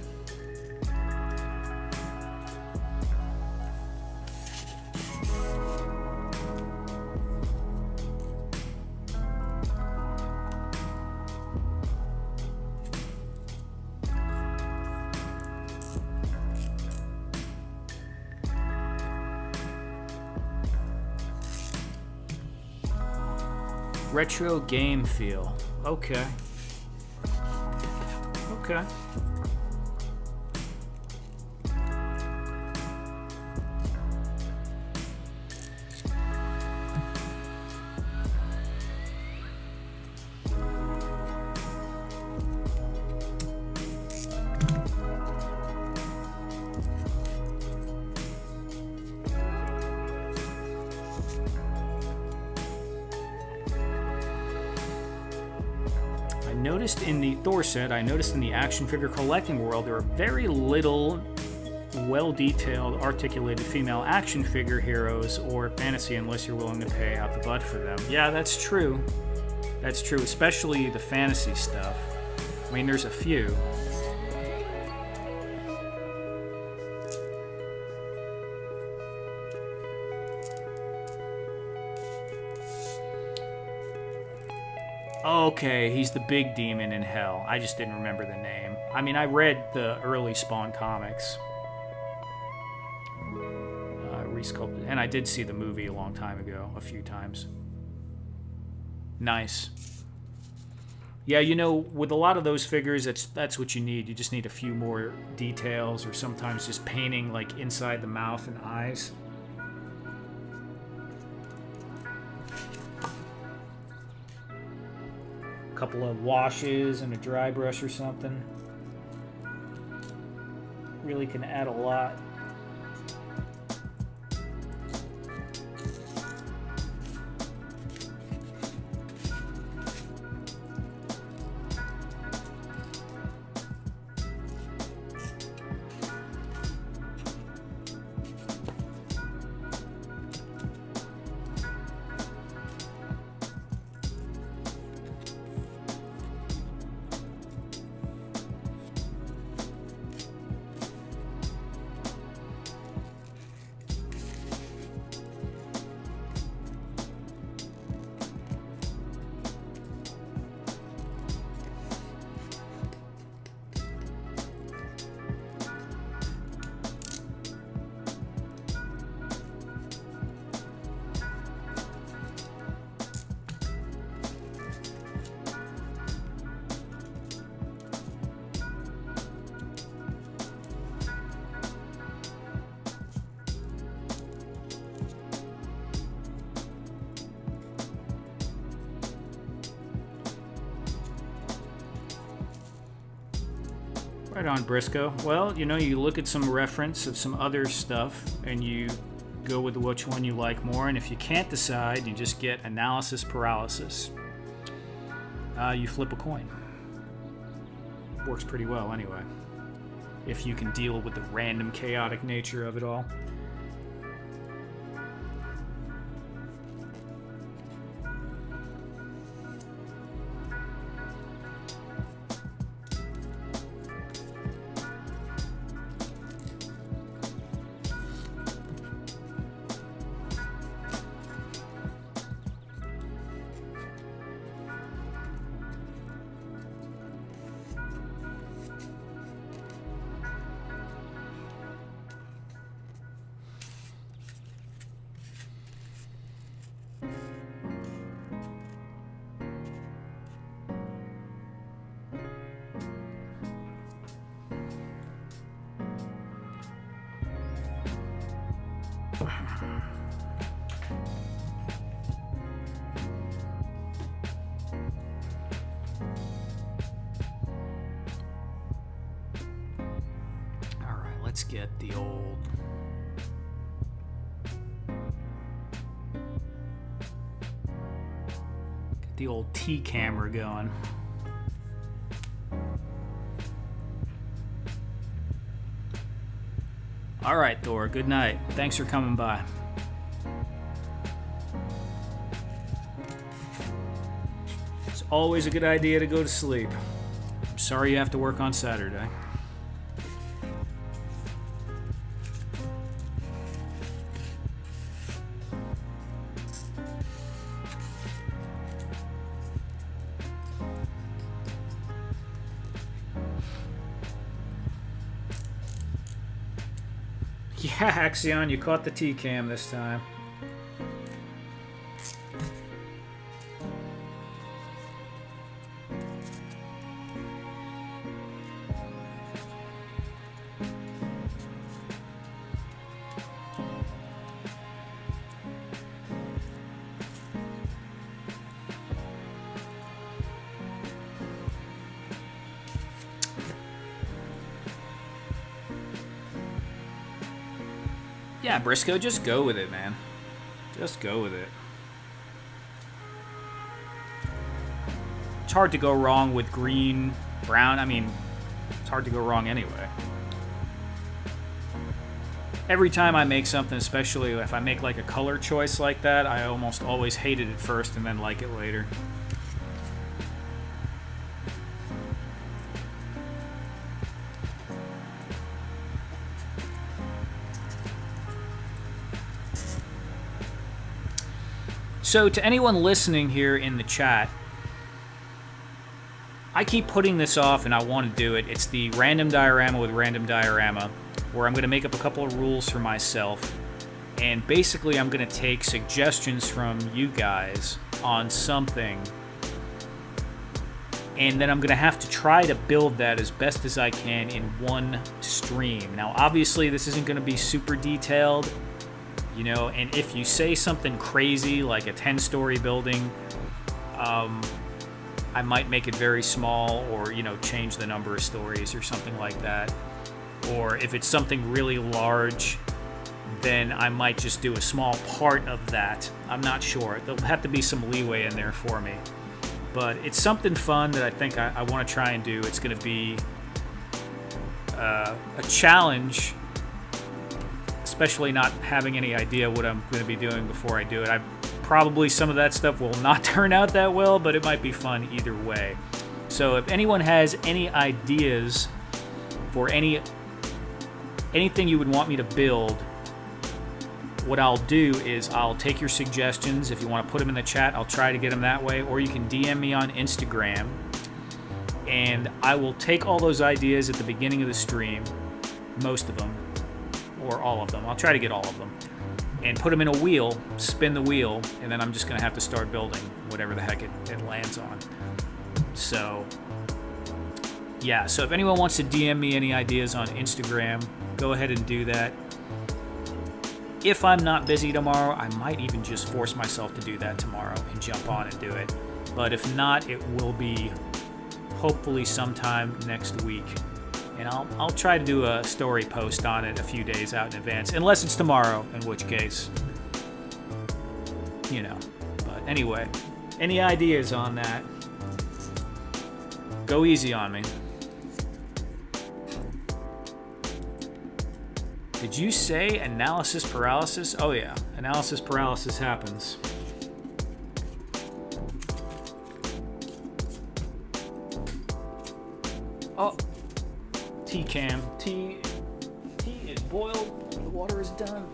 Retro game feel. Okay. Okay. Thor said, I noticed in the action figure collecting world there are very little well-detailed, articulated female action figure heroes or fantasy unless you're willing to pay out the butt for them. Yeah, that's true. That's true, especially the fantasy stuff. I mean, there's a few. Okay, he's the big demon in hell. I just didn't remember the name. I mean, I read the early Spawn comics. Resculpted. And I did see the movie a long time ago, a few times. Nice. Yeah, you know, with a lot of those figures, that's what you need. You just need a few more details, or sometimes just painting, like, inside the mouth and eyes. Couple of washes and a dry brush or something. Really can add a lot. Right on, Briscoe. Well, you look at some reference of some other stuff and you go with which one you like more. And if you can't decide, you just get analysis paralysis. You flip a coin. Works pretty well anyway, if you can deal with the random, chaotic nature of it all. Let's get the old T camera going. All right, Thor, good night. Thanks for coming by. It's always a good idea to go to sleep. I'm sorry you have to work on Saturday. Yeah, Axion, you caught the T-cam this time. Yeah, Briscoe, just go with it, man. Just go with it. It's hard to go wrong with green, brown. I mean, it's hard to go wrong anyway. Every time I make something, especially if I make like a color choice like that, I almost always hate it at first and then like it later. So to anyone listening here in the chat, I keep putting this off and I want to do it. It's the random diorama with random diorama, where I'm going to make up a couple of rules for myself. And basically I'm going to take suggestions from you guys on something. And then I'm going to have to try to build that as best as I can in one stream. Now obviously this isn't going to be super detailed. And if you say something crazy like a 10-story building, I might make it very small, or change the number of stories or something like that. Or if it's something really large, then I might just do a small part of that. I'm not sure. There'll have to be some leeway in there for me. But it's something fun that I think I want to try and do. It's going to be a challenge, especially not having any idea what I'm going to be doing before I do it. Probably some of that stuff will not turn out that well, but it might be fun either way. So if anyone has any ideas for anything you would want me to build, what I'll do is I'll take your suggestions. If you want to put them in the chat, I'll try to get them that way, or you can DM me on Instagram, and I will take all those ideas at the beginning of the stream, most of them, or all of them. I'll try to get all of them, and put them in a wheel, spin the wheel, and then I'm just going to have to start building whatever the heck it lands on. So, yeah, so if anyone wants to DM me any ideas on Instagram, go ahead and do that. If I'm not busy tomorrow, I might even just force myself to do that tomorrow and jump on and do it. But if not, it will be hopefully sometime next week And I'll try to do a story post on it a few days out in advance, unless it's tomorrow, in which case, you know. But anyway, any ideas on that? Go easy on me. Did you say analysis paralysis? Oh yeah, analysis paralysis happens. Oh, tea cam. Tea is boiled. The water is done.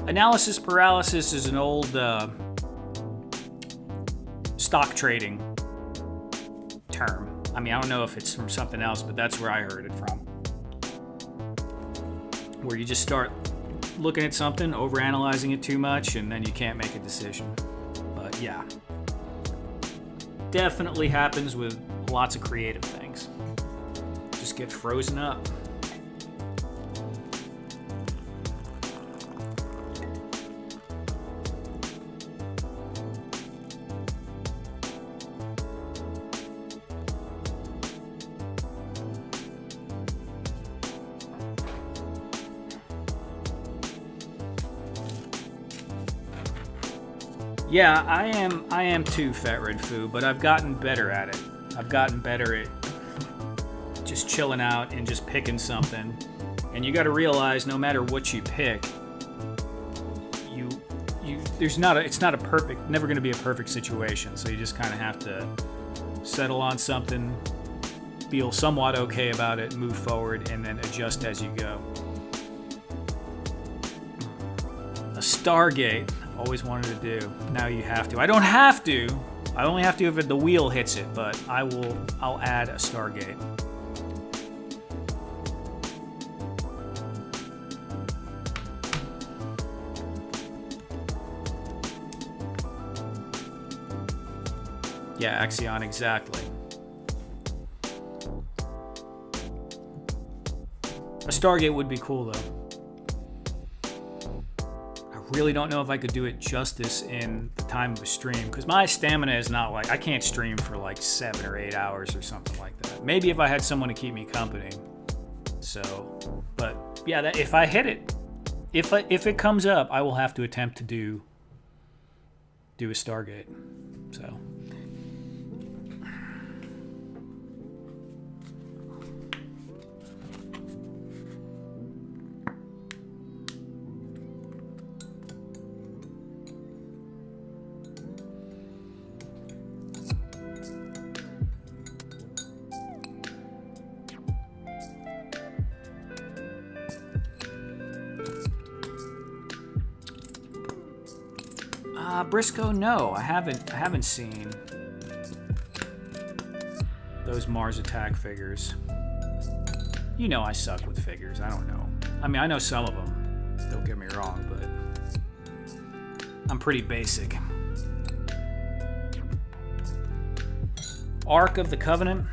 Analysis paralysis is an old stock trading term. I mean, I don't know if it's from something else, but that's where I heard it from. Where you just start looking at something, overanalyzing it too much, and then you can't make a decision. But yeah, definitely happens with lots of creative things. Just get frozen up. Yeah, I am too, Fat Red Foo, but I've gotten better at it. I've gotten better at just chilling out and just picking something. And you got to realize, no matter what you pick, it's not a perfect, never going to be a perfect situation. So you just kind of have to settle on something, feel somewhat okay about it, move forward, and then adjust as you go. A Stargate. Always wanted to do. Now you have to. I don't have to. I only have to if the wheel hits it, but I'll add a Stargate. Yeah, Axion, exactly. A Stargate would be cool though. Really don't know if I could do it justice in the time of a stream, because my stamina is not like, I can't stream for like 7 or 8 hours or something like that. Maybe if I had someone to keep me company. So, but yeah, that if I hit it, if it comes up, I will have to attempt to do a Stargate. So. Briscoe, no, I haven't seen those Mars Attack figures. You know I suck with figures. I don't know. I mean, I know some of them. Don't get me wrong, but I'm pretty basic. Ark of the Covenant.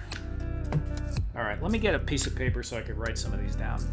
All right, let me get a piece of paper so I could write some of these down.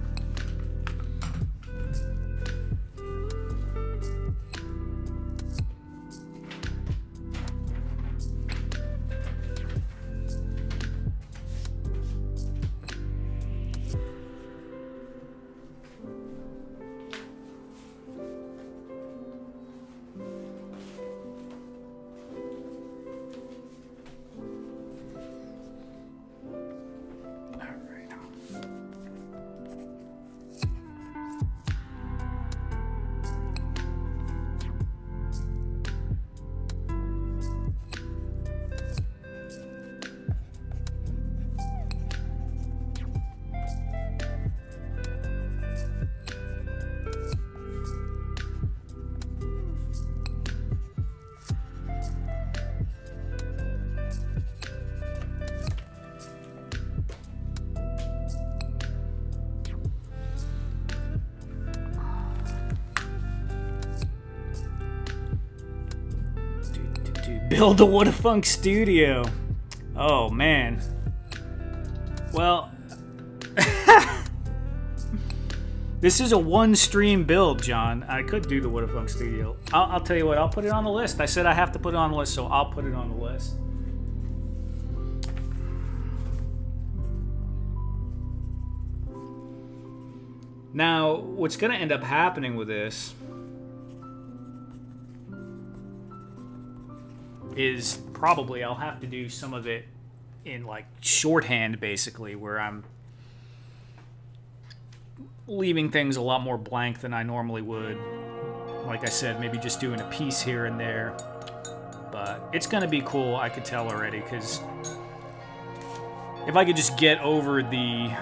Build a What a Funk studio. Oh, man. Well, this is a one-stream build, John. I could do the What a Funk studio. I'll tell you what, I'll put it on the list. I said I have to put it on the list, so I'll put it on the list. Now, what's going to end up happening with this is probably I'll have to do some of it in like shorthand, basically, where I'm leaving things a lot more blank than I normally would. Like I said, maybe just doing a piece here and there. But it's going to be cool, I could tell already, because if I could just get over the...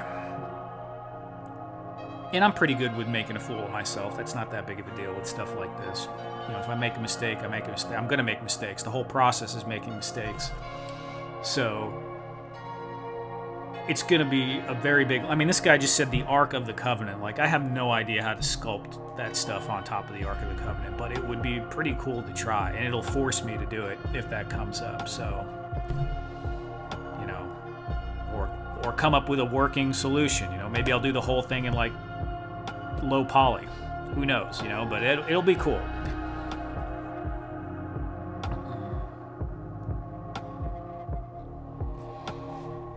And I'm pretty good with making a fool of myself. That's not that big of a deal with stuff like this. You know, if I make a mistake, I make a mistake. I'm going to make mistakes. The whole process is making mistakes. So it's going to be a very big... I mean, this guy just said the Ark of the Covenant. Like, I have no idea how to sculpt that stuff on top of the Ark of the Covenant, but it would be pretty cool to try, and it'll force me to do it if that comes up. So, you know, or come up with a working solution. You know, maybe I'll do the whole thing in, like, low poly. Who knows, you know, but it'll be cool.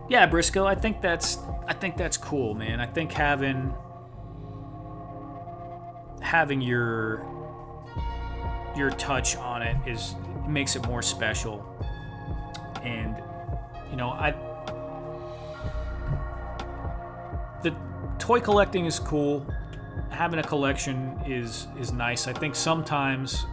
Yeah, Briscoe, I think that's cool, man. I think having your touch on it makes it more special. And you know, the toy collecting is cool. Having a collection is nice. I think sometimes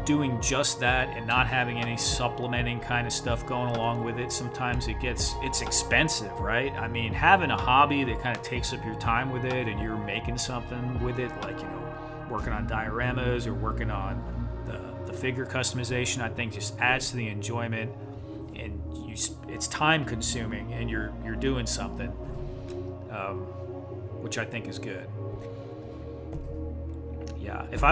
doing just that and not having any supplementing kind of stuff going along with it, sometimes it's expensive, right? I mean, having a hobby that kind of takes up your time with it and you're making something with it, like, you know, working on dioramas or working on the figure customization, I think just adds to the enjoyment. And it's time consuming and you're doing something, which I think is good. Yeah, if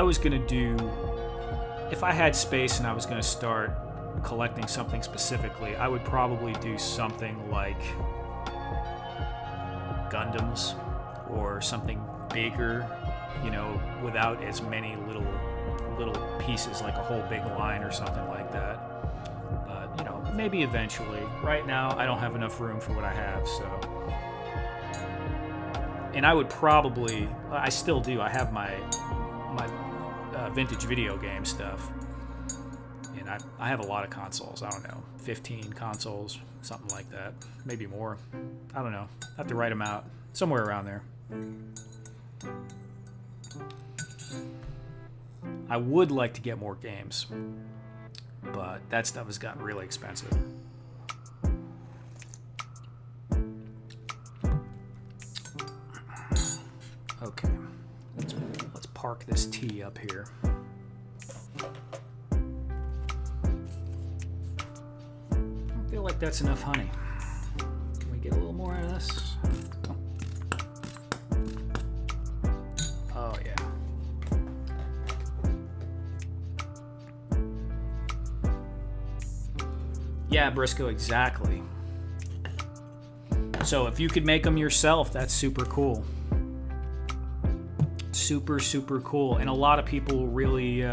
I had space and I was going to start collecting something specifically, I would probably do something like Gundams or something bigger, you know, without as many little pieces, like a whole big line or something like that. But, you know, maybe eventually. Right now, I don't have enough room for what I have, so... And I would probably... I still do. I have my vintage video game stuff. And I have a lot of consoles. I don't know, 15 consoles, something like that. Maybe more. I don't know. I have to write them out. Somewhere around there. I would like to get more games, but that stuff has gotten really expensive. Okay, let's park this tea up here. I feel like that's enough honey. Can we get a little more out of this? Oh yeah. Yeah, Briscoe, exactly. So if you could make them yourself, that's super cool. Super, super cool. And a lot of people really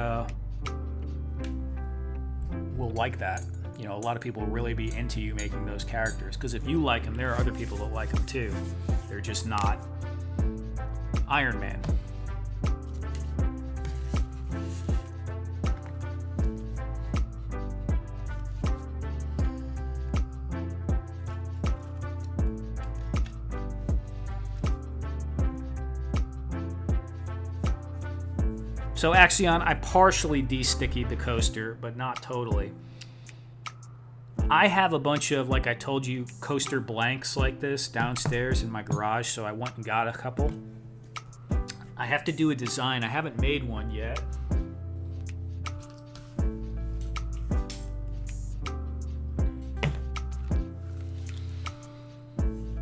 will like that. You know, a lot of people will really be into you making those characters. Because if you like them, there are other people that like them too. They're just not Iron Man. So Axion, I partially de-stickied the coaster, but not totally. I have a bunch of, like I told you, coaster blanks like this downstairs in my garage, so I went and got a couple. I have to do a design. I haven't made one yet.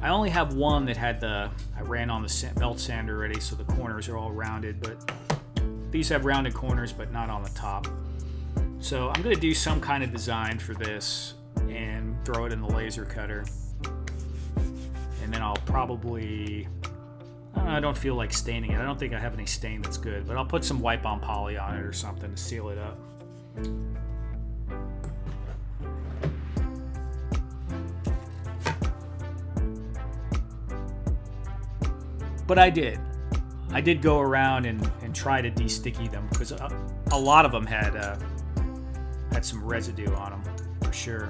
I only have one that had I ran on the belt sander already, so the corners are all rounded, but these have rounded corners, but not on the top. So I'm going to do some kind of design for this and throw it in the laser cutter. And then I'll probably, I don't feel like staining it. I don't think I have any stain that's good, but I'll put some wipe on poly on it or something to seal it up. But I did go around and try to de-sticky them, because a lot of them had some residue on them, for sure.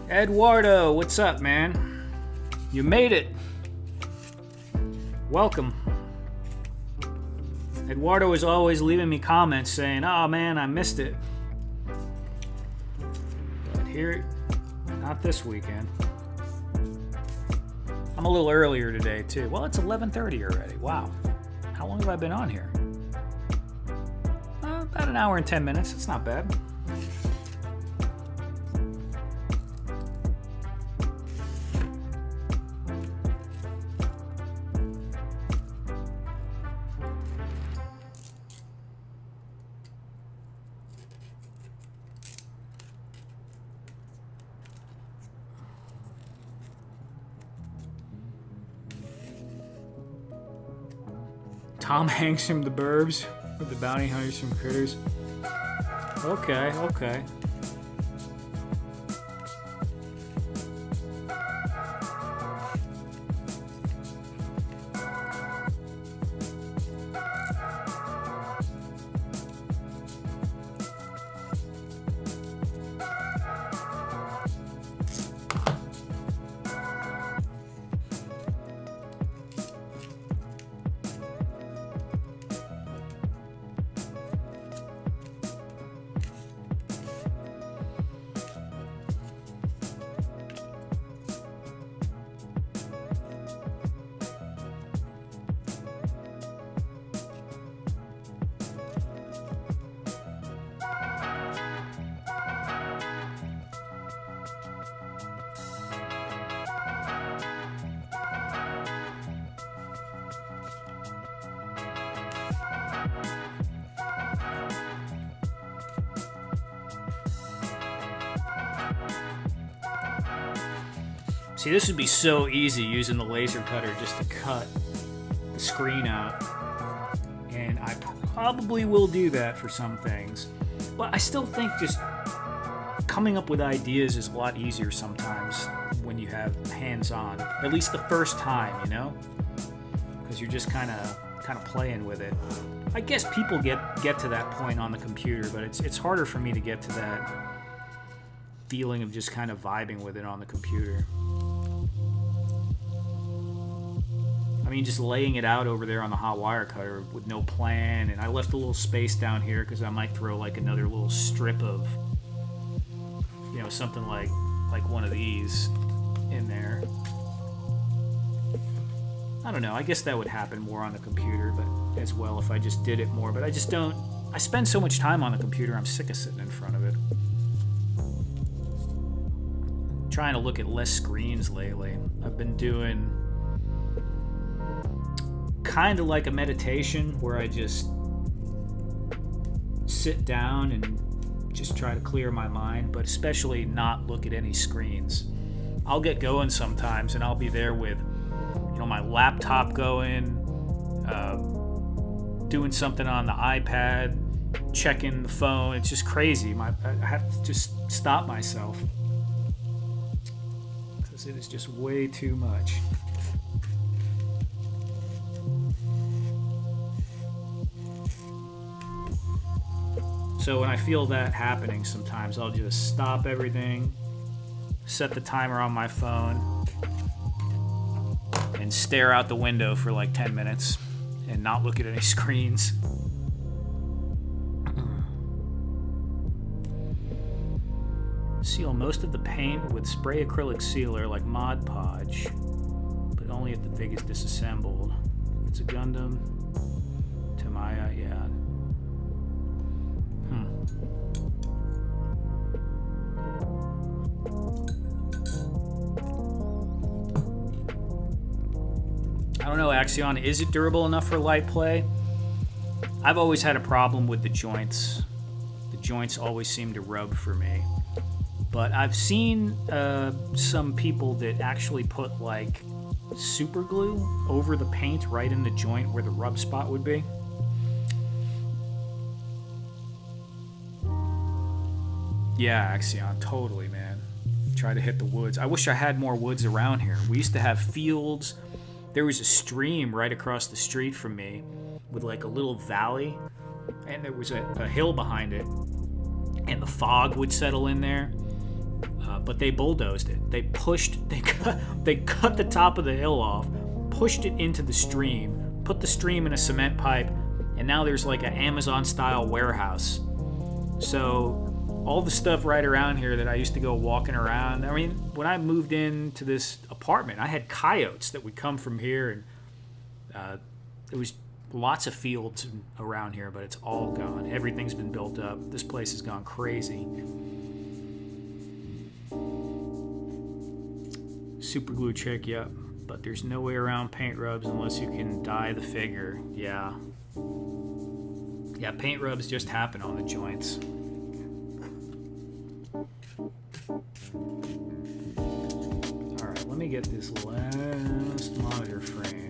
Eduardo, what's up, man? You made it. Welcome. Eduardo is always leaving me comments saying, "Oh man, I missed it." But here, not this weekend. I'm a little earlier today too. Well, it's 11:30 already. Wow. How long have I been on here? About an hour and 10 minutes. It's not bad. Tom Hanks from The Burbs with the bounty hunters from Critters. Okay. See, this would be so easy using the laser cutter just to cut the screen out. And I probably will do that for some things. But I still think just coming up with ideas is a lot easier sometimes when you have hands-on. At least the first time, you know? Because you're just kind of playing with it. I guess people get to that point on the computer, but it's harder for me to get to that feeling of just kind of vibing with it on the computer. I mean, just laying it out over there on the hot wire cutter with no plan, and I left a little space down here because I might throw like another little strip of, you know, something like one of these in there. I don't know, I guess that would happen more on the computer, but as well if I just did it more, but I just don't. I spend so much time on the computer, I'm sick of sitting in front of it. I'm trying to look at less screens lately. I've been doing kind of like a meditation where I just sit down and just try to clear my mind, but especially not look at any screens. I'll get going sometimes and I'll be there with, you know, my laptop going, doing something on the iPad, checking the phone. It's just crazy. I have to just stop myself because it is just way too much. So when I feel that happening sometimes, I'll just stop everything, set the timer on my phone, and stare out the window for like 10 minutes and not look at any screens. Seal most of the paint with spray acrylic sealer like Mod Podge, but only if the fig is disassembled. If it's a Gundam, to Am I? Yeah. I don't know, Axion. Is it durable enough for light play? I've always had a problem with the joints. The joints always seem to rub for me. But I've seen some people that actually put like super glue over the paint right in the joint where the rub spot would be. Yeah, Axion, totally, man. Try to hit the woods. I wish I had more woods around here. We used to have fields. There was a stream right across the street from me with like a little valley, and there was a hill behind it, and the fog would settle in there. But they bulldozed it. They cut the top of the hill off, pushed it into the stream, put the stream in a cement pipe, and now there's like an Amazon-style warehouse. So all the stuff right around here that I used to go walking around. I mean, when I moved into this apartment, I had coyotes that would come from here, and there was lots of fields around here, but it's all gone. Everything's been built up. This place has gone crazy. Super glue trick, yep. But there's no way around paint rubs unless you can dye the figure. Yeah. Yeah, paint rubs just happen on the joints. Alright, let me get this last monitor frame.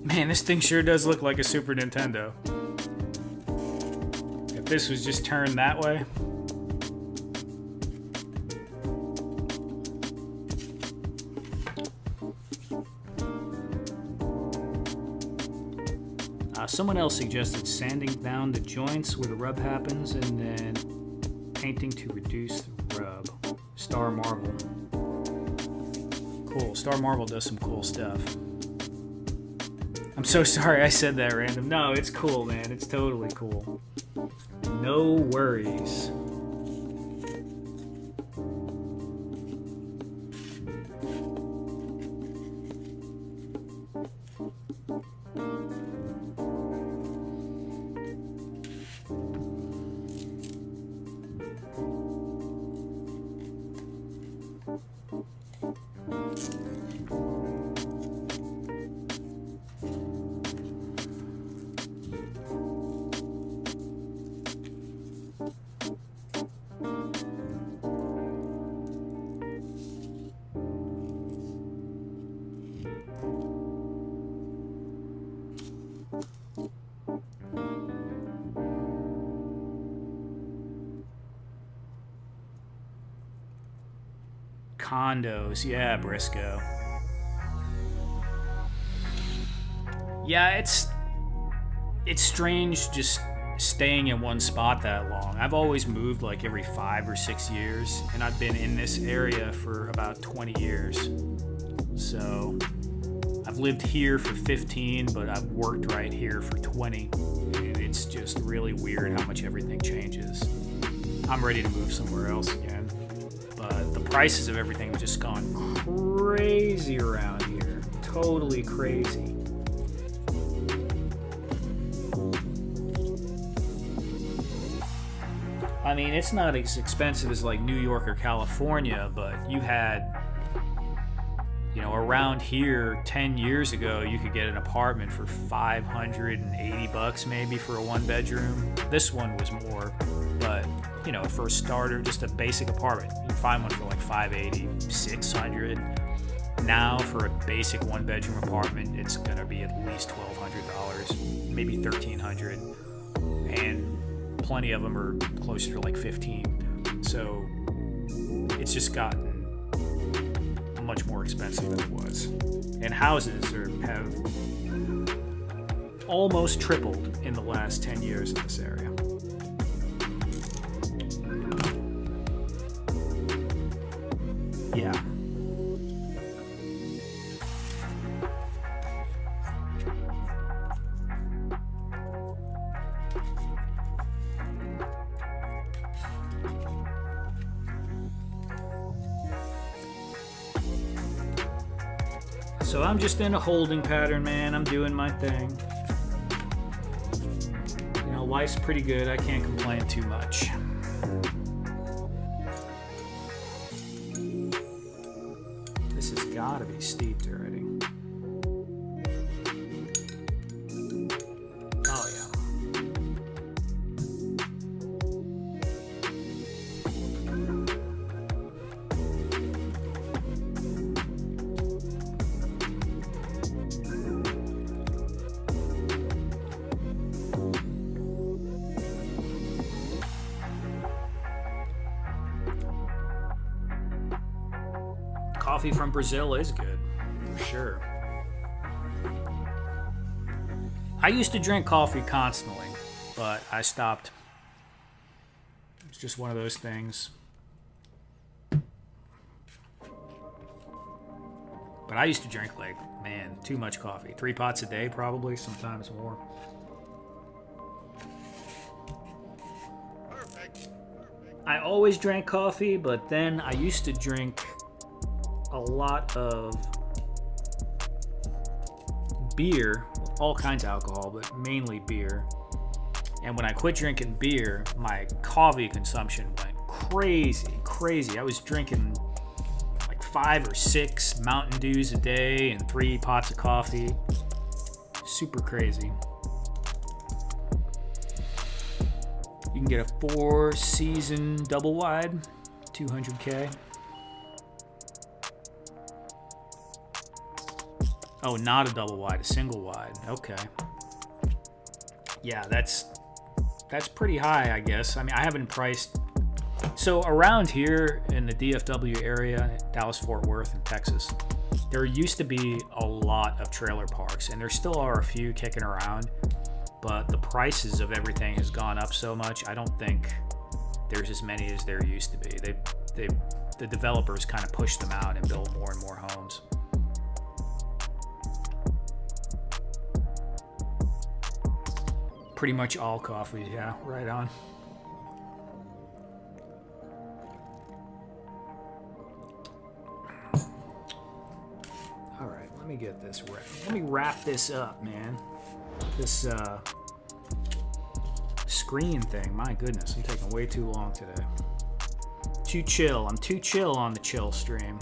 Man, this thing sure does look like a Super Nintendo. If this was just turned that way. Someone else suggested sanding down the joints where the rub happens and then painting to reduce the rub. Star Marvel. Cool. Star Marvel does some cool stuff. I'm so sorry I said that random. No, it's cool, man. It's totally cool. No worries. Condos, yeah, Briscoe. Yeah, it's strange just staying in one spot that long. I've always moved like every 5 or 6 years, and I've been in this area for about 20 years. So I've lived here for 15, but I've worked right here for 20, and it's just really weird how much everything changes. I'm ready to move somewhere else again. But the prices of everything have just gone crazy around here. Totally crazy. I mean, it's not as expensive as like New York or California, but you had You know, around here 10 years ago, you could get an apartment for $580 maybe for a one bedroom. This one was more, but you know, for a starter, just a basic apartment, you can find one for like 580, 600. Now for a basic one bedroom apartment, it's gonna be at least $1,200, maybe $1,300, and plenty of them are closer to like 15. So it's just gotten much more expensive than it was, and houses have almost tripled in the last 10 years in this area. Yeah. So I'm just in a holding pattern, man. I'm doing my thing. You know, life's pretty good. I can't complain too much. This has got to be steeped already. Oh, yeah. Coffee from Brazil is good, for sure. I used to drink coffee constantly, but I stopped. It's just one of those things. But I used to drink, like, man, too much coffee. 3 pots a day, probably, sometimes more. I always drank coffee, but then I used to drink a lot of beer, all kinds of alcohol, but mainly beer. And when I quit drinking beer, my coffee consumption went crazy. I was drinking like 5 or 6 Mountain Dews a day and 3 pots of coffee. Super crazy. You can get a 4-season double wide, 200K. Oh, not a double wide, a single wide. Okay. Yeah, that's pretty high, I guess. I mean, I haven't priced. So around here in the DFW area, Dallas, Fort Worth, and Texas, there used to be a lot of trailer parks, and there still are a few kicking around. But the prices of everything has gone up so much. I don't think there's as many as there used to be. The developers kind of push them out and build more and more homes. Pretty much all coffee, yeah, right on. All right, let me get this wrapped. Let me wrap this up, man. This screen thing, my goodness, I'm taking way too long today. Too chill. I'm too chill on the chill stream.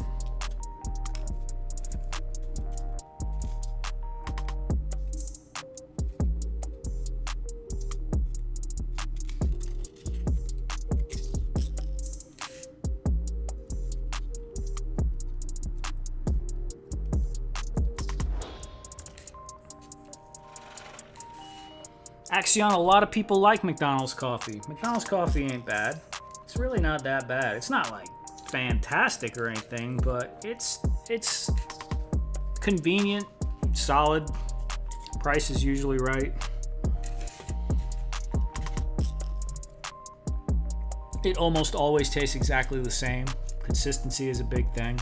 Axion, a lot of people like McDonald's coffee. McDonald's coffee ain't bad. It's really not that bad. It's not like fantastic or anything, but it's convenient, solid. Price is usually right. It almost always tastes exactly the same. Consistency is a big thing.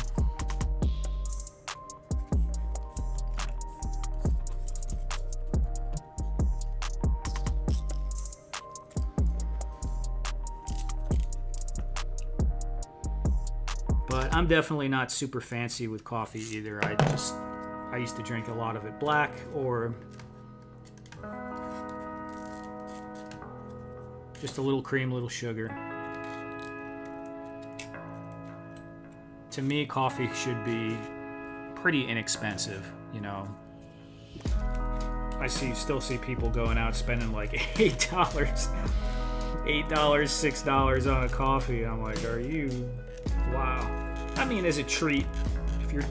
But I'm definitely not super fancy with coffee either. I used to drink a lot of it black or just a little cream, little sugar. To me, coffee should be pretty inexpensive, you know. I still see people going out spending like $8, $6 on a coffee. I'm like, are you? Wow. I mean, as a treat,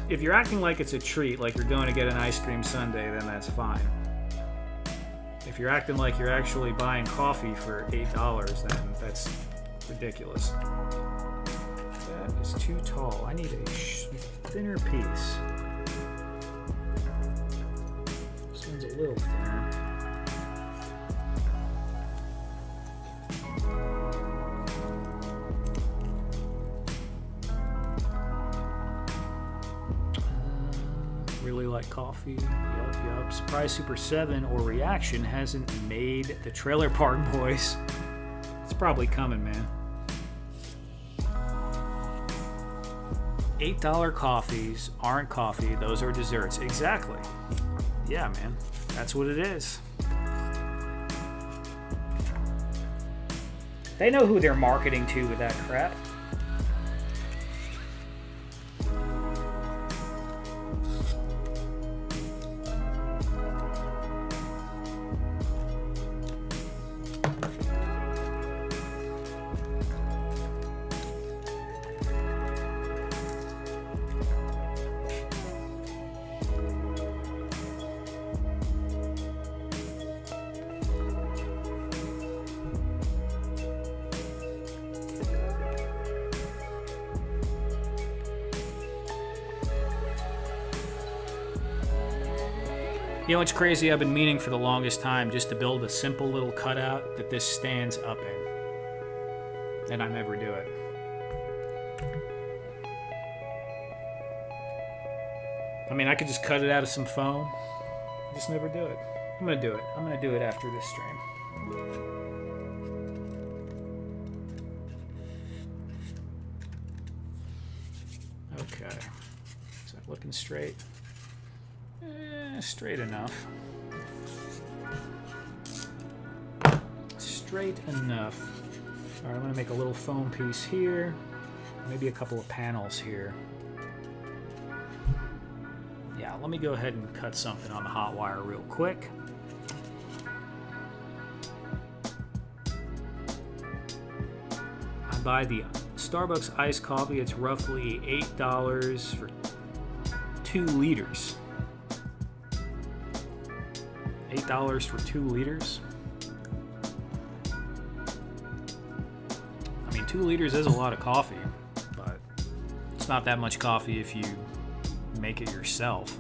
if you're acting like it's a treat, like you're going to get an ice cream sundae, then that's fine. If you're acting like you're actually buying coffee for $8, then that's ridiculous. That is too tall. I need a thinner piece. This one's a little thinner. Really like coffee. Yup. Surprise Super 7 or Reaction hasn't made the Trailer Park Boys. It's probably coming, man. $8 coffees aren't coffee, those are desserts. Exactly. Yeah, man. That's what it is. They know who they're marketing to with that crap. You know what's crazy? I've been meaning for the longest time just to build a simple little cutout that this stands up in. And I never do it. I mean, I could just cut it out of some foam. I just never do it. I'm gonna do it. I'm gonna do it after this stream. Okay. Is that looking straight? Straight enough. Straight enough. Alright, I'm going to make a little foam piece here. Maybe a couple of panels here. Yeah, let me go ahead and cut something on the hot wire real quick. I buy the Starbucks iced coffee. It's roughly $8 for 2 liters. $8 for 2 liters. I mean, 2 liters is a lot of coffee, but it's not that much coffee if you make it yourself.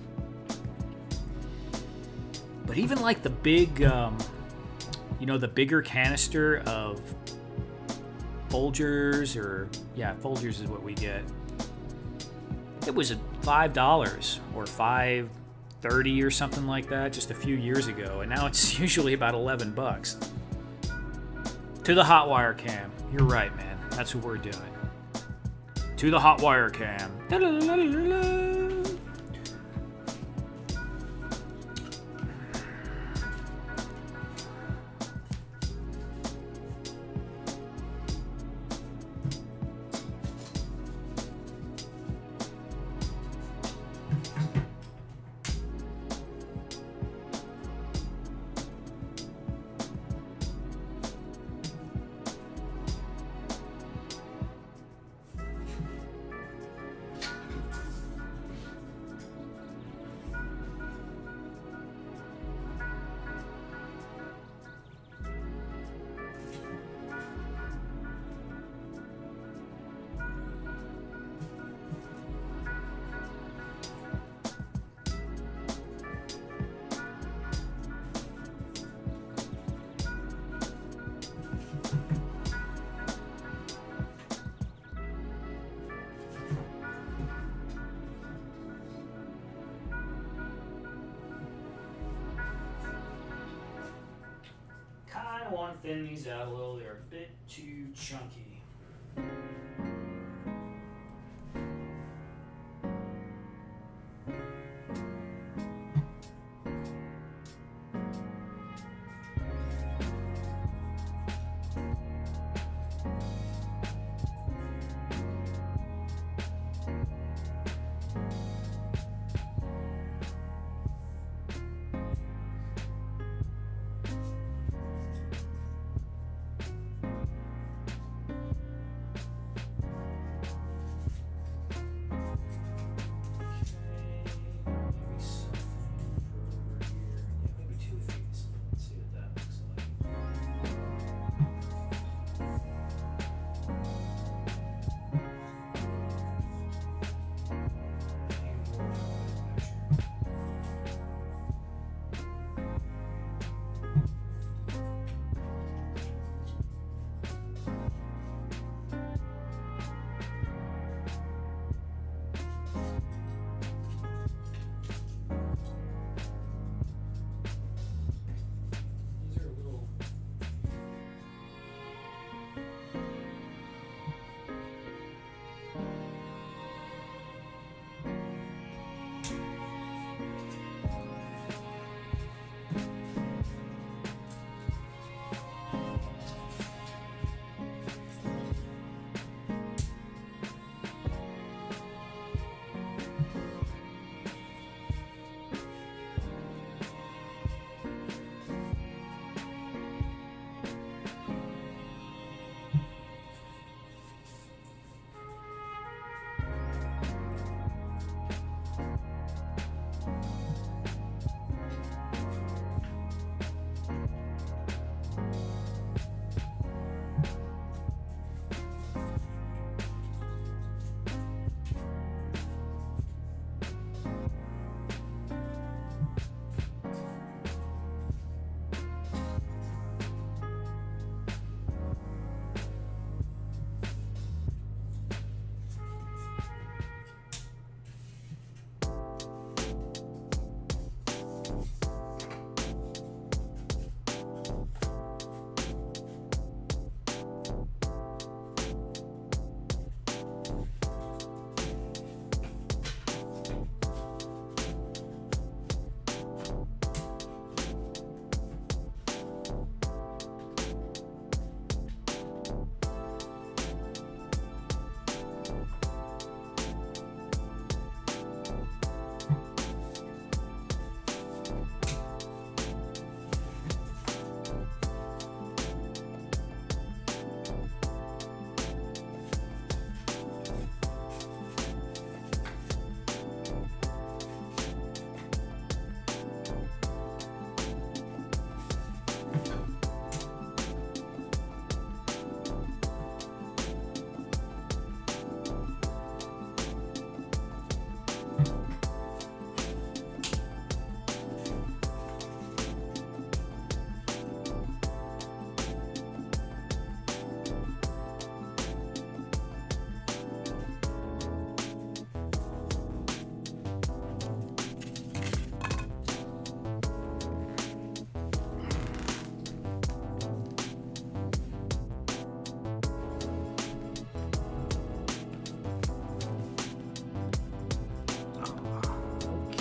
But even like the big, the bigger canister of Folgers, Folgers is what we get. It was $5 or $5.30 or something like that just a few years ago, and now it's usually about $11. To the hot wire cam. You're right, man. That's what we're doing. To the hot wire cam. I want to thin these out a little. They're a bit too chunky.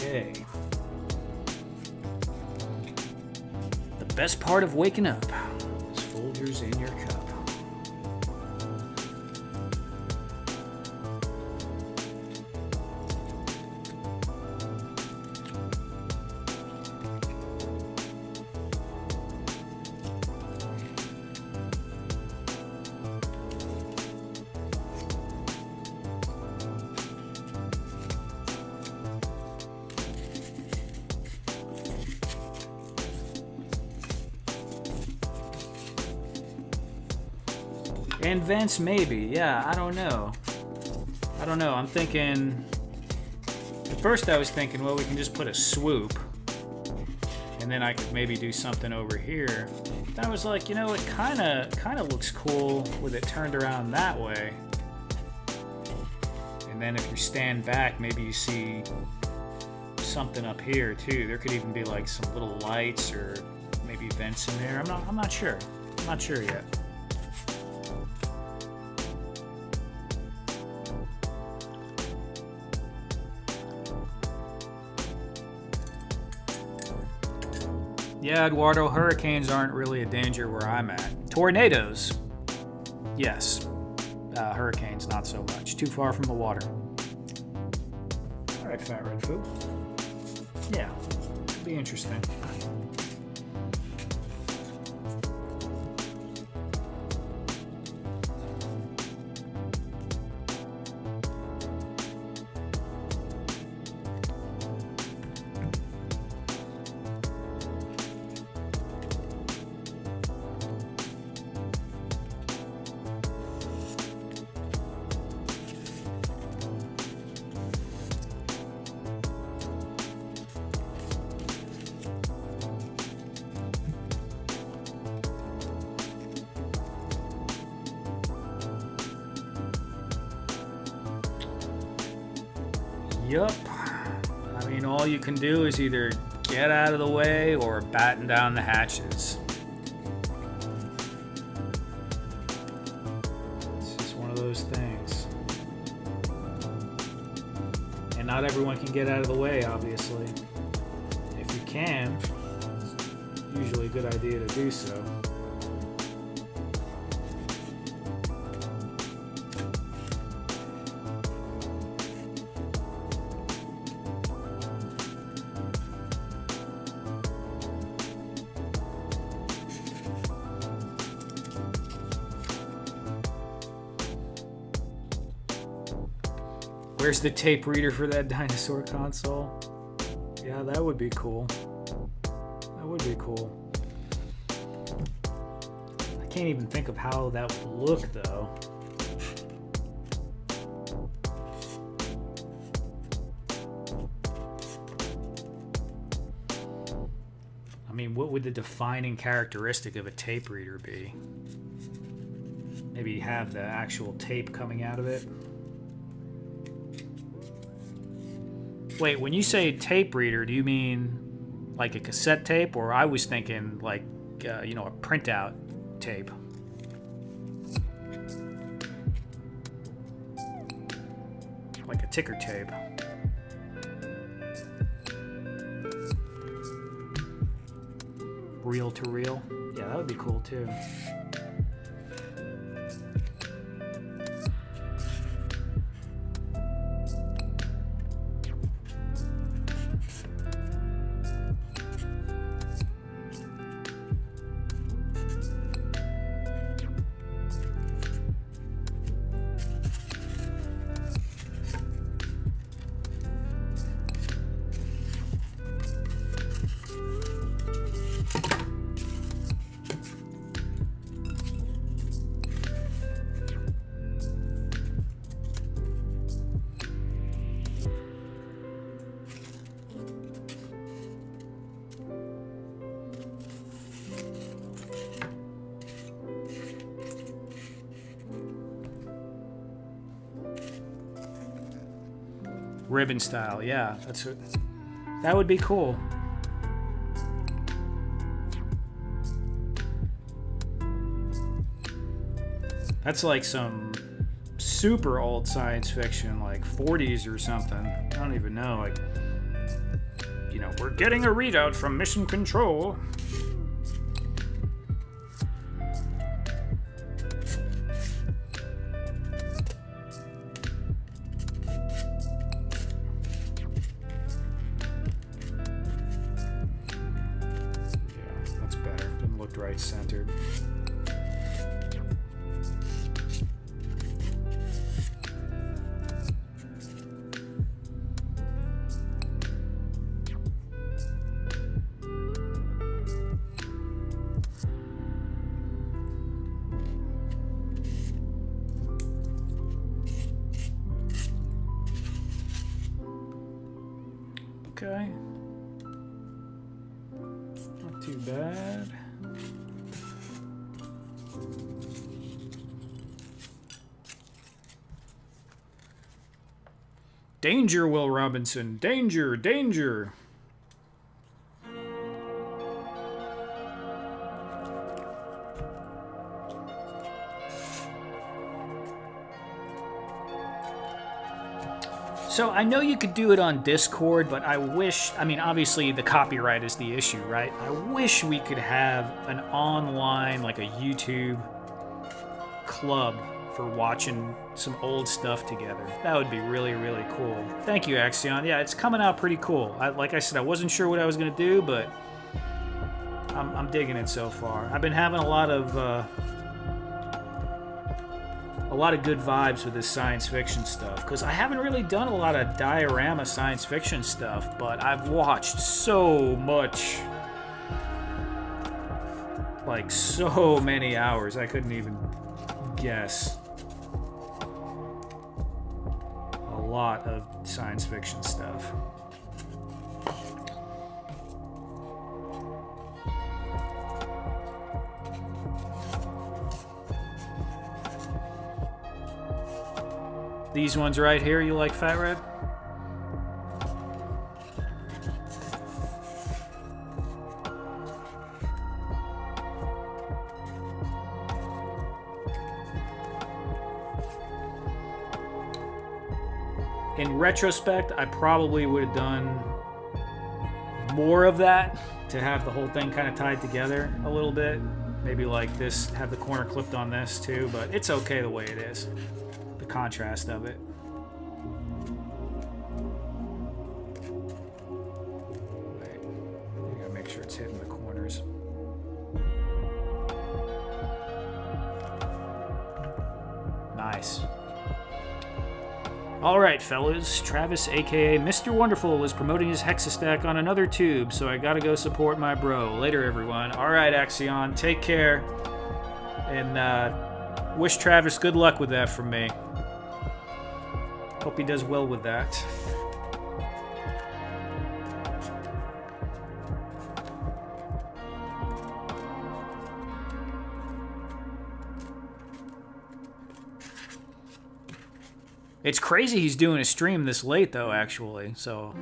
Okay. The best part of waking up is Folgers in your cup. And vents, maybe. Yeah, I don't know. I'm thinking... At first I was thinking, well, we can just put a swoop. And then I could maybe do something over here. But I was like, you know, it kind of looks cool with it turned around that way. And then if you stand back, maybe you see something up here too. There could even be like some little lights or maybe vents in there. I'm not sure. I'm not sure yet. Yeah, Eduardo, hurricanes aren't really a danger where I'm at. Tornadoes, yes. Hurricanes, not so much. Too far from the water. All right, Fat Red Food. Yeah, it'll be interesting. Yup. I mean, all you can do is either get out of the way or batten down the hatches. It's just one of those things. And not everyone can get out of the way, obviously. If you can, it's usually a good idea to do so. Where's the tape reader for that dinosaur console? Yeah, that would be cool. That would be cool. I can't even think of how that would look, though. I mean, what would the defining characteristic of a tape reader be? Maybe have the actual tape coming out of it? Wait, when you say tape reader, do you mean like a cassette tape? Or I was thinking like, a printout tape. Like a ticker tape. Reel to reel. Yeah, that would be cool too. Ribbon style, yeah, that would be cool. That's like some super old science fiction, like 40s or something. I don't even know. Like, we're getting a readout from Mission Control. Right-centered. Okay. Not too bad. Danger, Will Robinson. Danger, danger. So I know you could do it on Discord, but I wish, obviously the copyright is the issue, right? I wish we could have an online, like a YouTube club for watching some old stuff together. That would be really, really cool. Thank you, Axion. Yeah, it's coming out pretty cool. Like I said, I wasn't sure what I was going to do, but I'm digging it so far. I've been having a lot of good vibes with this science fiction stuff, because I haven't really done a lot of diorama science fiction stuff, but I've watched so much, like so many hours, I couldn't even guess. A lot of science fiction stuff. These ones right here, you like, Fat Red? In retrospect, I probably would have done more of that to have the whole thing kind of tied together a little bit. Maybe like this, have the corner clipped on this too, but it's okay the way it is. The contrast of it. Wait, you gotta make sure it's hitting the corners. Nice. Alright, fellas, Travis, aka Mr. Wonderful, is promoting his Hexastack on another tube, so I gotta go support my bro. Later, everyone. Alright, Axion, take care. And wish Travis good luck with that from me. Hope he does well with that. It's crazy he's doing a stream this late, though, actually. So,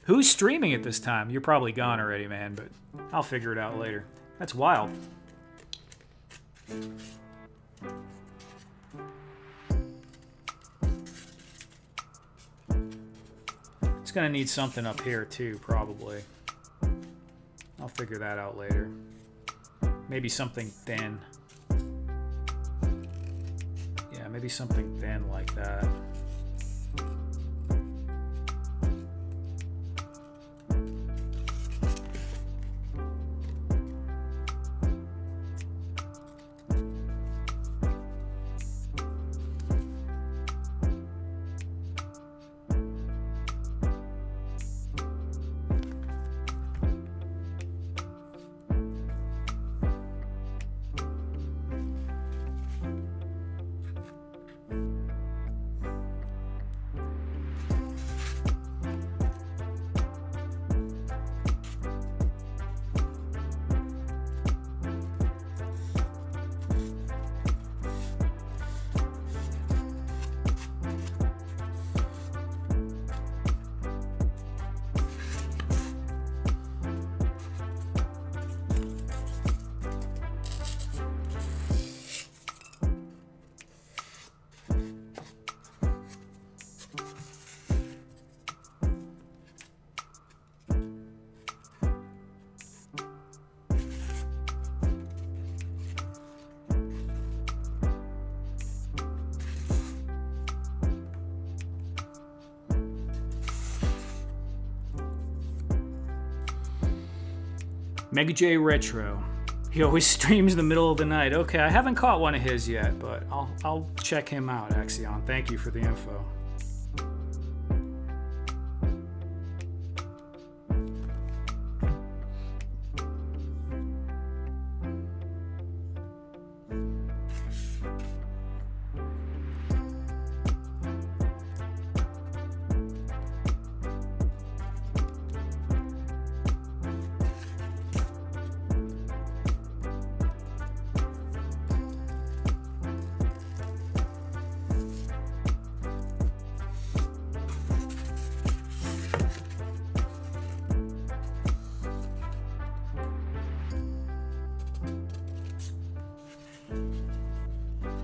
who's streaming at this time? You're probably gone already, man, but I'll figure it out later. That's wild. It's gonna need something up here, too, probably. I'll figure that out later. Maybe something thin. Maybe something thin like that. Mega J Retro. He always streams in the middle of the night. Okay, I haven't caught one of his yet, but I'll check him out, Axion. Thank you for the info.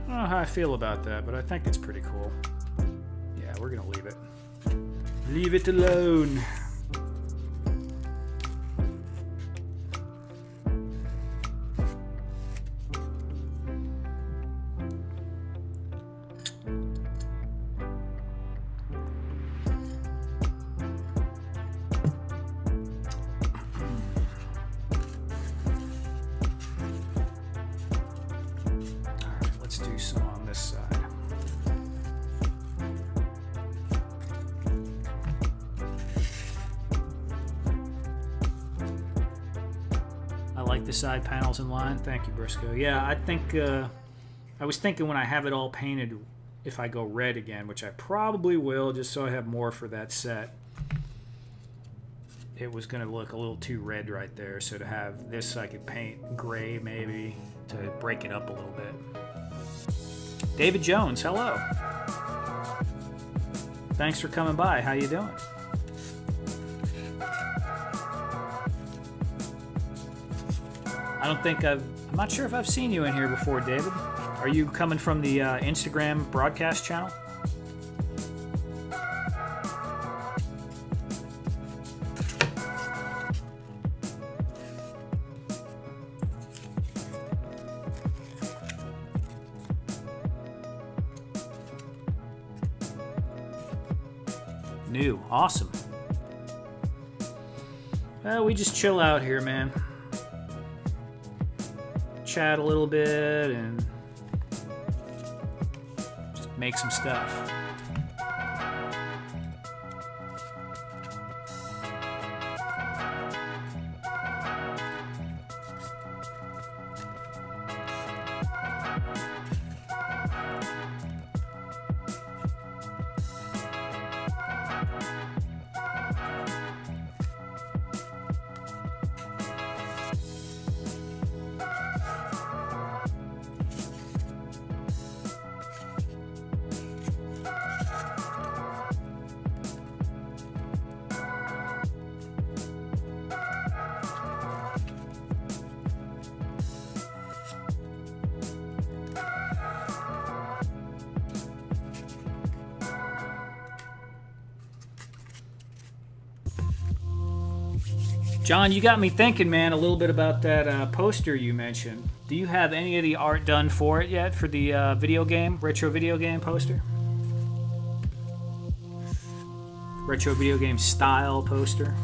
I don't know how I feel about that, but I think it's pretty cool. Yeah, we're gonna leave it. Leave it alone. Do some on this side. I like the side panels in line. Thank you, Briscoe. Yeah, I think I was thinking when I have it all painted, if I go red again, which I probably will, just so I have more for that set. It was going to look a little too red right there, so to have this I could paint gray maybe to break it up a little bit. David Jones, hello. Thanks for coming by. How you doing? I'm not sure if I've seen you in here before, David. Are you coming from the Instagram broadcast channel? New. Awesome. We just chill out here, man. Chat a little bit and just make some stuff. John, you got me thinking, man, a little bit about that poster you mentioned. Do you have any of the art done for it yet, for the video game, retro video game poster? Retro video game style poster?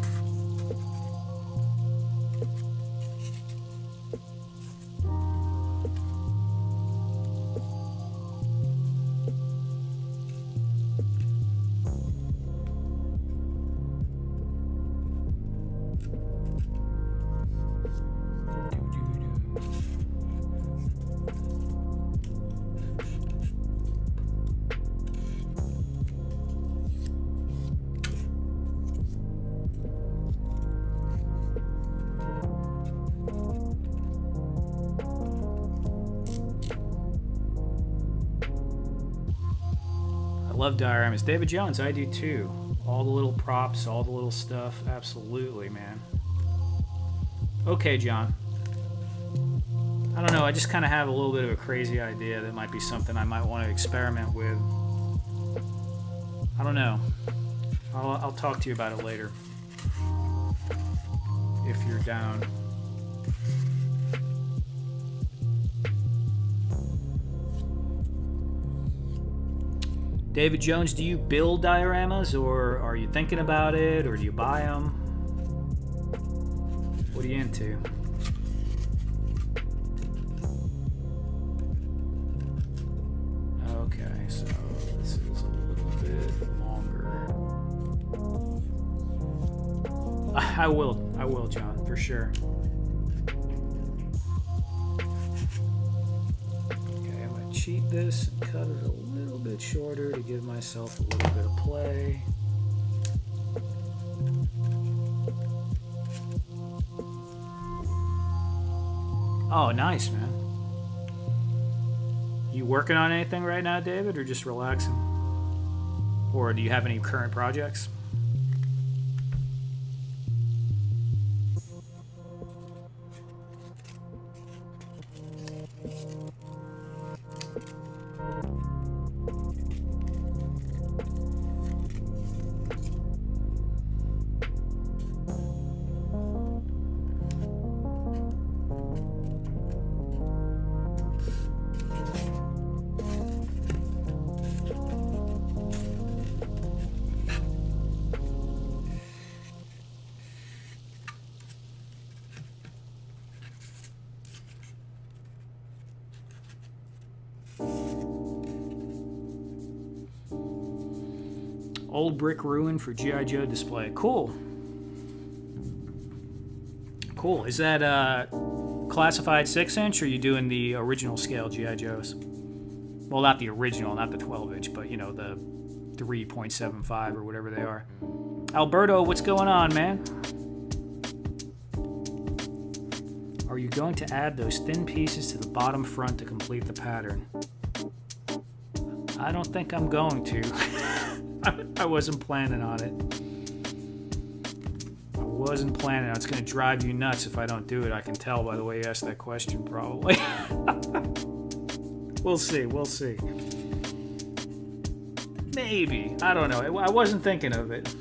Love dioramas. David Jones, I do too. All the little props, all the little stuff. Absolutely, man. Okay, John. I don't know, I just kind of have a little bit of a crazy idea that might be something I might want to experiment with. I don't know. I'll talk to you about it later. If you're down. David Jones, do you build dioramas, or are you thinking about it, or do you buy them? What are you into? Okay, so this is a little bit longer. I will, John, for sure. Okay, I'm gonna cheat this and cut it a little bit shorter to give myself a little bit of play. Oh, nice, man. You working on anything right now, David, or just relaxing? Or do you have any current projects? Old brick ruin for G.I. Joe display. Cool. Cool. Is that classified 6-inch, or are you doing the original scale G.I. Joes? Well, not the original, not the 12-inch, but, you know, the 3.75 or whatever they are. Alberto, what's going on, man? Are you going to add those thin pieces to the bottom front to complete the pattern? I don't think I'm going to. I wasn't planning on it. It's going to drive you nuts if I don't do it. I can tell by the way you asked that question, probably. We'll see. Maybe. I don't know. I wasn't thinking of it.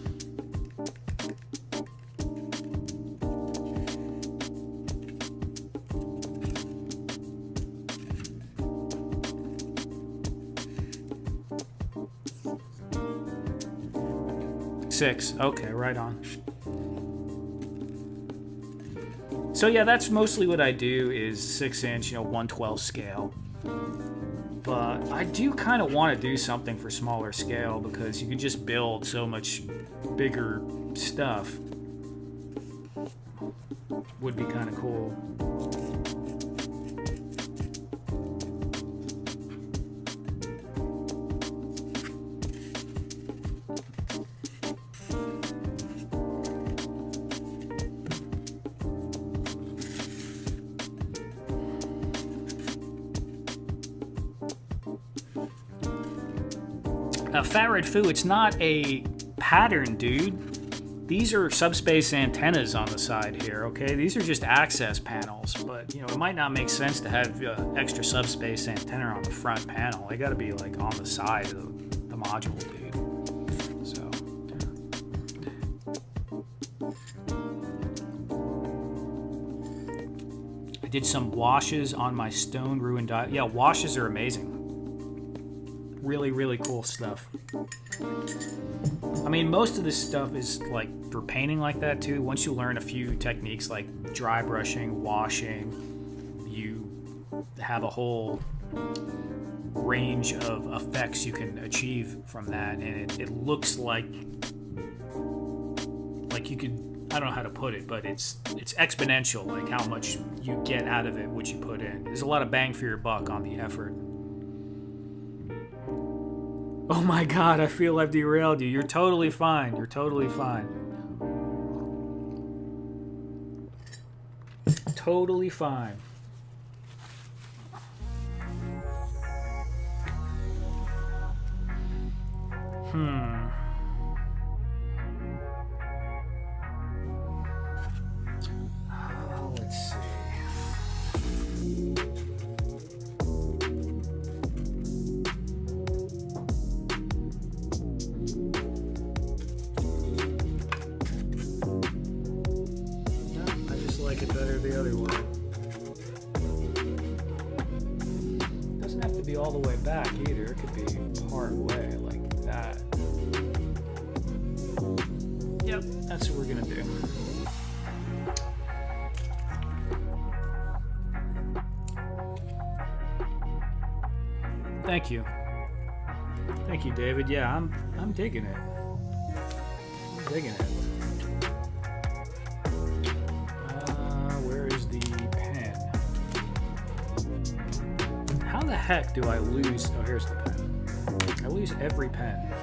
Six. Okay, right on. So yeah, that's mostly what I do is 6-inch, 1/12 scale. But I do kind of want to do something for smaller scale because you can just build so much bigger stuff. Would be kind of cool. Fat Red Foo, it's not a pattern, dude. These are subspace antennas on the side here, okay? These are just access panels, but, it might not make sense to have extra subspace antenna on the front panel. They gotta be, like, on the side of the module, dude. So. I did some washes on my stone ruined dial. Yeah, washes are amazing. Really, really cool stuff. I mean, most of this stuff is like for painting like that too. Once you learn a few techniques like dry brushing, washing, you have a whole range of effects you can achieve from that, and it looks like you could, I don't know how to put it, but it's exponential, like how much you get out of it, what you put in. There's a lot of bang for your buck on the effort. Oh my God, I feel I've derailed you. You're totally fine. Totally fine. Let's see. Like it better the other way. Doesn't have to be all the way back either. It could be part way like that. Yep, that's what we're gonna do. Thank you. Thank you, David. Yeah, I'm digging it. I'm digging it. Where is the pen? How the heck do I lose? Oh, here's the pen. I lose every pen.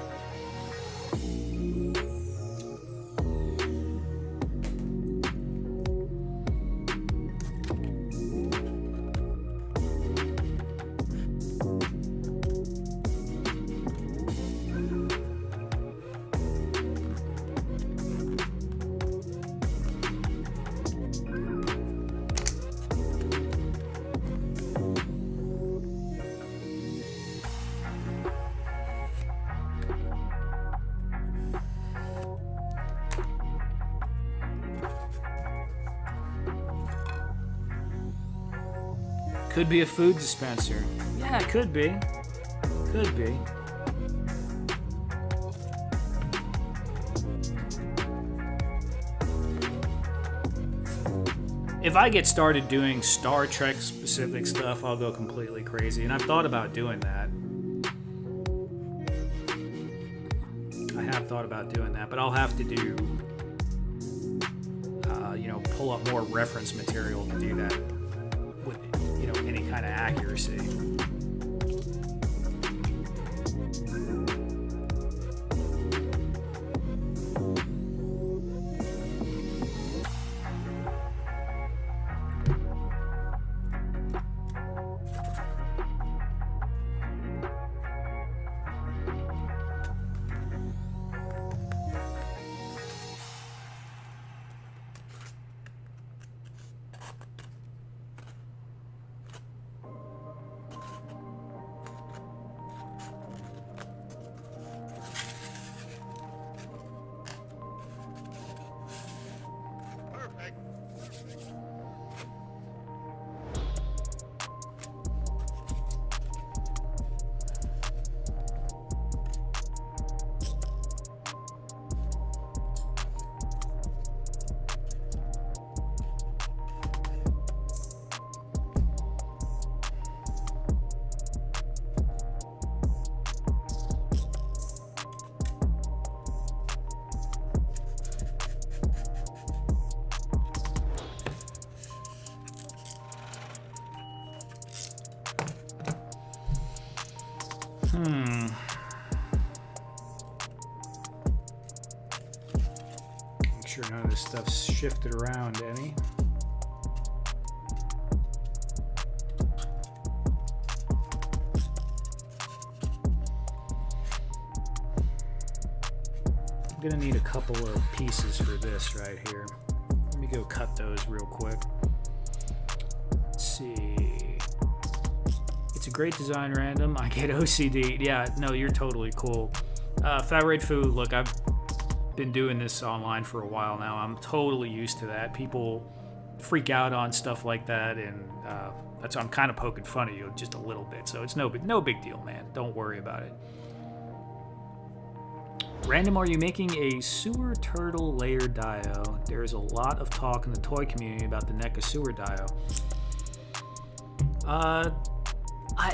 Could be a food dispenser. Yeah, it could be. Could be. If I get started doing Star Trek specific stuff, I'll go completely crazy. And I've thought about doing that. I have thought about doing that, but I'll have to do, pull up more reference material to do that with, any kind of accuracy. Make sure none of this stuff's shifted around any. I'm gonna need a couple of pieces for this right here. Let me go cut those real quick. Let's see. It's a great design, random. I get OCD. Yeah, no, you're totally cool. Fat Rate Food, look, I've been doing this online for a while now. I'm totally used to that. People freak out on stuff like that, and that's why I'm kind of poking fun at you just a little bit. So it's no big deal, man. Don't worry about it. Random, are you making a sewer turtle layer dio? There is a lot of talk in the toy community about the NECA sewer dio.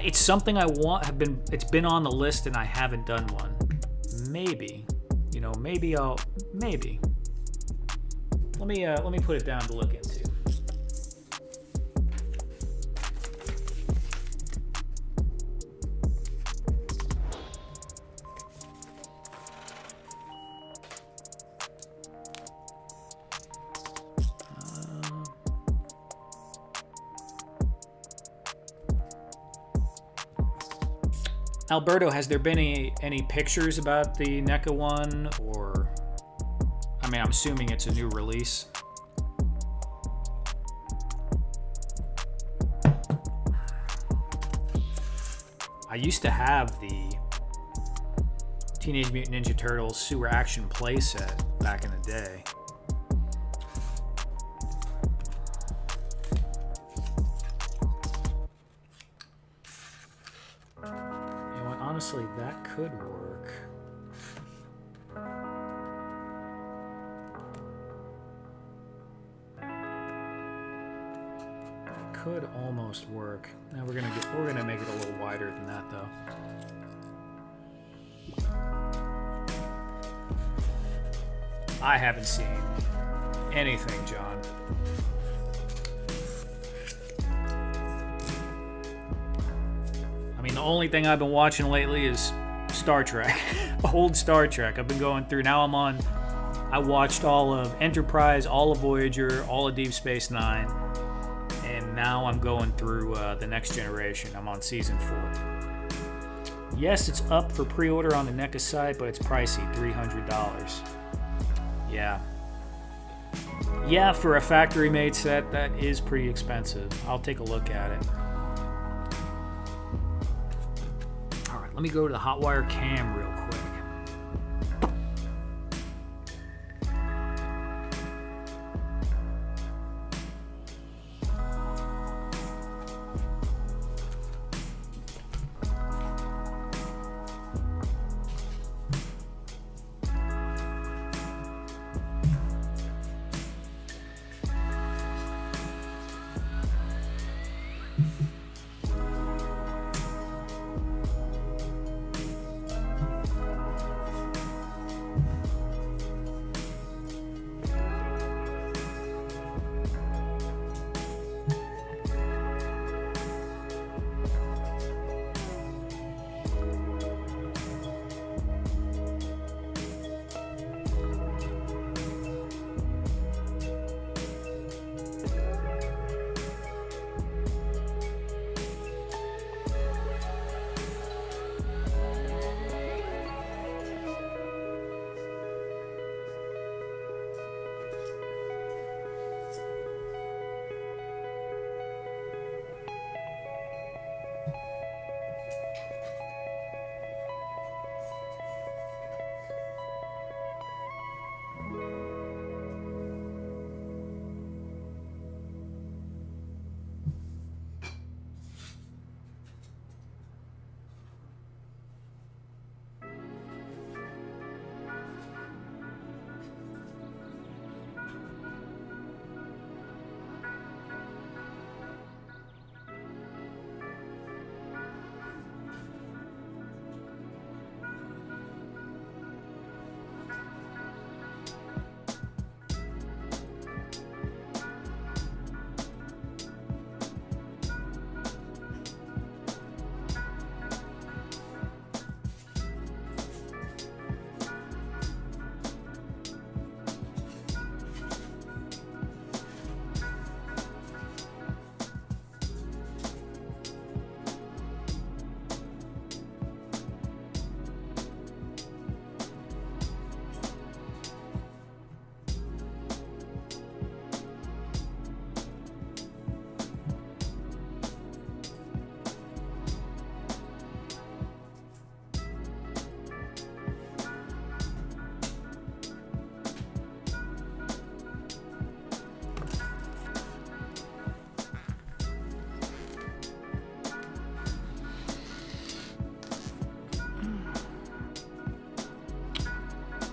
It's something I want. It's been on the list, and I haven't done one. Maybe, maybe. Let me put it down to look into. Alberto, has there been any pictures about the NECA one, or, I mean, I'm assuming it's a new release. I used to have the Teenage Mutant Ninja Turtles sewer action playset back in the day. Honestly, that could work. That could almost work. Now we're gonna make it a little wider than that, though. I haven't seen anything, John. I mean, the only thing I've been watching lately is Star Trek. Old Star Trek. I've been going through. I watched all of Enterprise, all of Voyager, all of Deep Space Nine, and now I'm going through The Next Generation. I'm on season 4. Yes, it's up for pre-order on the NECA site, but it's pricey, $300. Yeah. Yeah, for a factory-made set, that is pretty expensive. I'll take a look at it. All right, let me go to the Hotwire Cam real quick.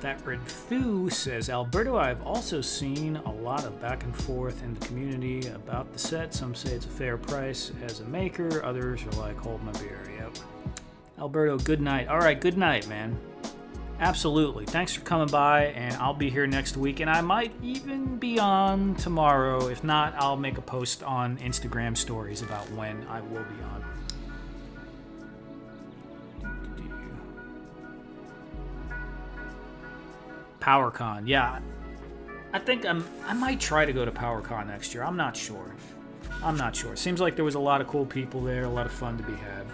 That Red Foo says, Alberto, I've also seen a lot of back and forth in the community about the set. Some say it's a fair price as a maker. Others are like, hold my beer. Yep. Alberto, good night. All right, good night, man. Absolutely. Thanks for coming by, and I'll be here next week, and I might even be on tomorrow. If not, I'll make a post on Instagram stories about when I will be on. PowerCon, yeah. I think I might try to go to PowerCon next year. I'm not sure. Seems like there was a lot of cool people there, a lot of fun to be had.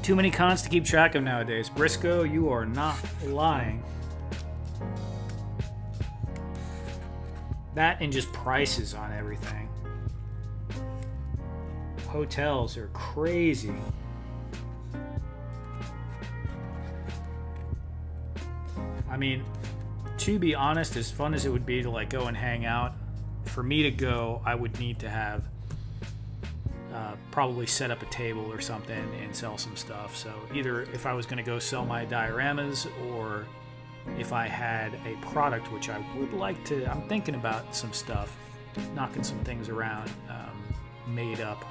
Too many cons to keep track of nowadays. Briscoe, you are not lying. That and just prices on everything. Hotels are crazy. I mean, to be honest, as fun as it would be to like go and hang out, for me to go, I would need to have probably set up a table or something and sell some stuff. So either if I was going to go sell my dioramas, or if I had a product, which I would like to, I'm thinking about some stuff, knocking some things around, made up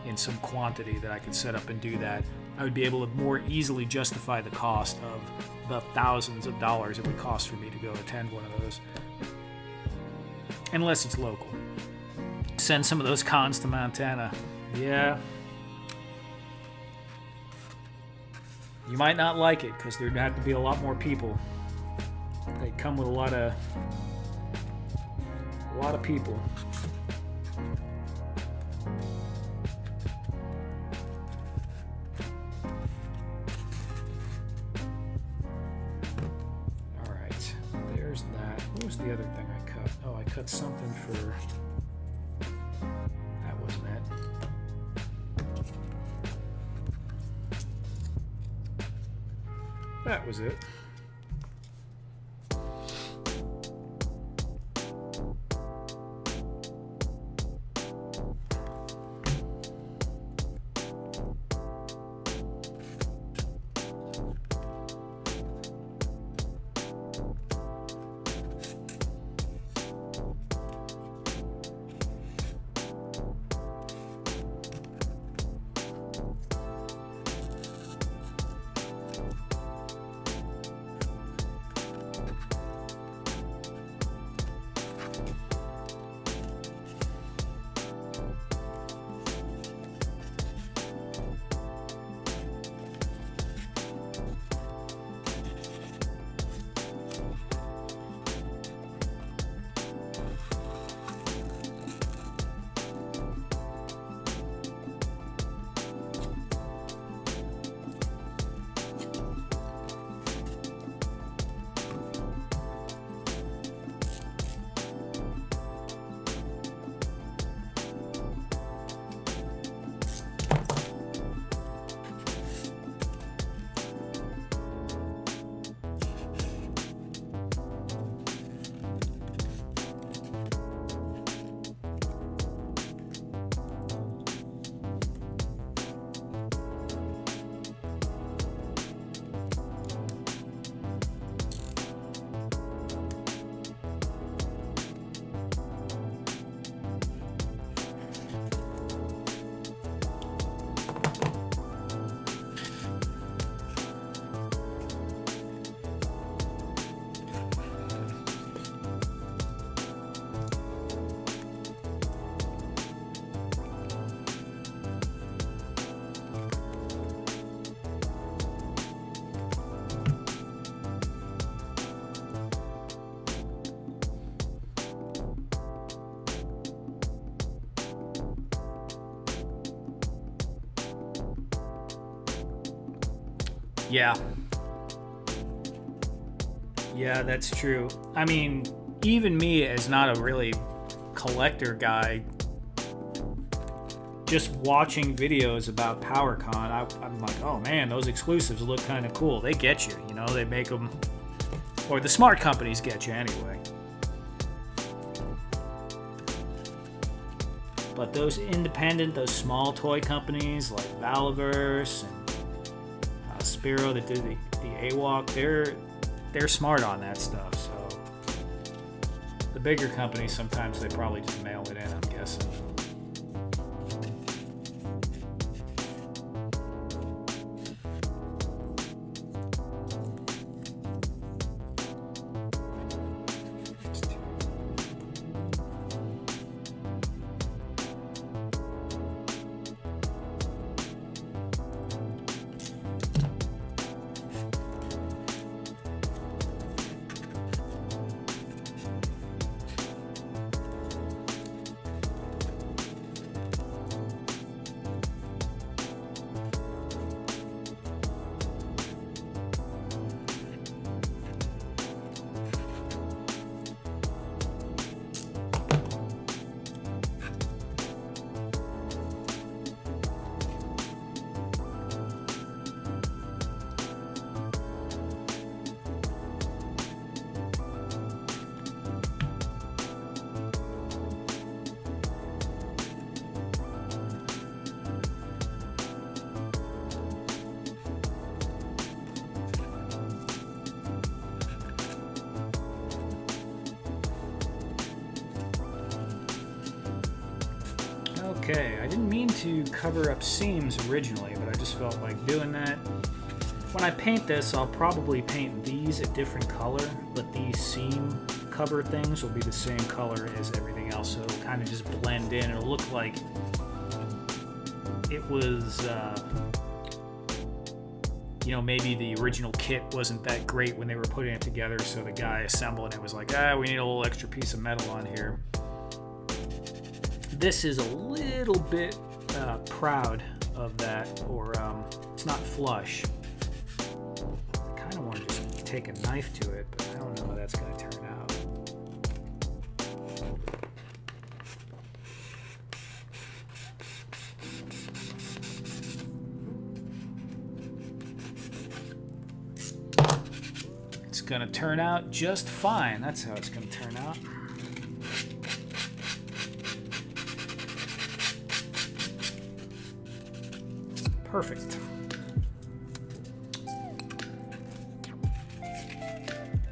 in some quantity that I could set up and do that. I would be able to more easily justify the cost of the thousands of dollars it would cost for me to go attend one of those. Unless it's local. Send some of those cons to Montana. Yeah. You might not like it because there'd have to be a lot more people. They come with a lot of people. All right, there's that. What was the other thing I cut? Oh, I cut something for. That wasn't it. That was it. Yeah, that's true. I mean, even me as not a really collector guy, just watching videos about PowerCon, I'm like, oh man, those exclusives look kind of cool. They get you, you know, they make them, or the smart companies get you anyway. But those independent, those small toy companies like Valaverse and Spiro that did the AWOC, they're smart on that stuff. So the bigger companies, sometimes they probably just mail it in, I'm guessing. Okay, I didn't mean to cover up seams originally, but I just felt like doing that. When I paint this, I'll probably paint these a different color, but these seam cover things will be the same color as everything else, so it'll kind of just blend in. It'll look like it was, you know, maybe the original kit wasn't that great when they were putting it together, so the guy assembling it was like, we need a little extra piece of metal on here. This is a little bit proud of that, or it's not flush. I kind of want to just take a knife to it, but I don't know how that's going to turn out. It's going to turn out just fine. That's how it's going to turn out. Perfect.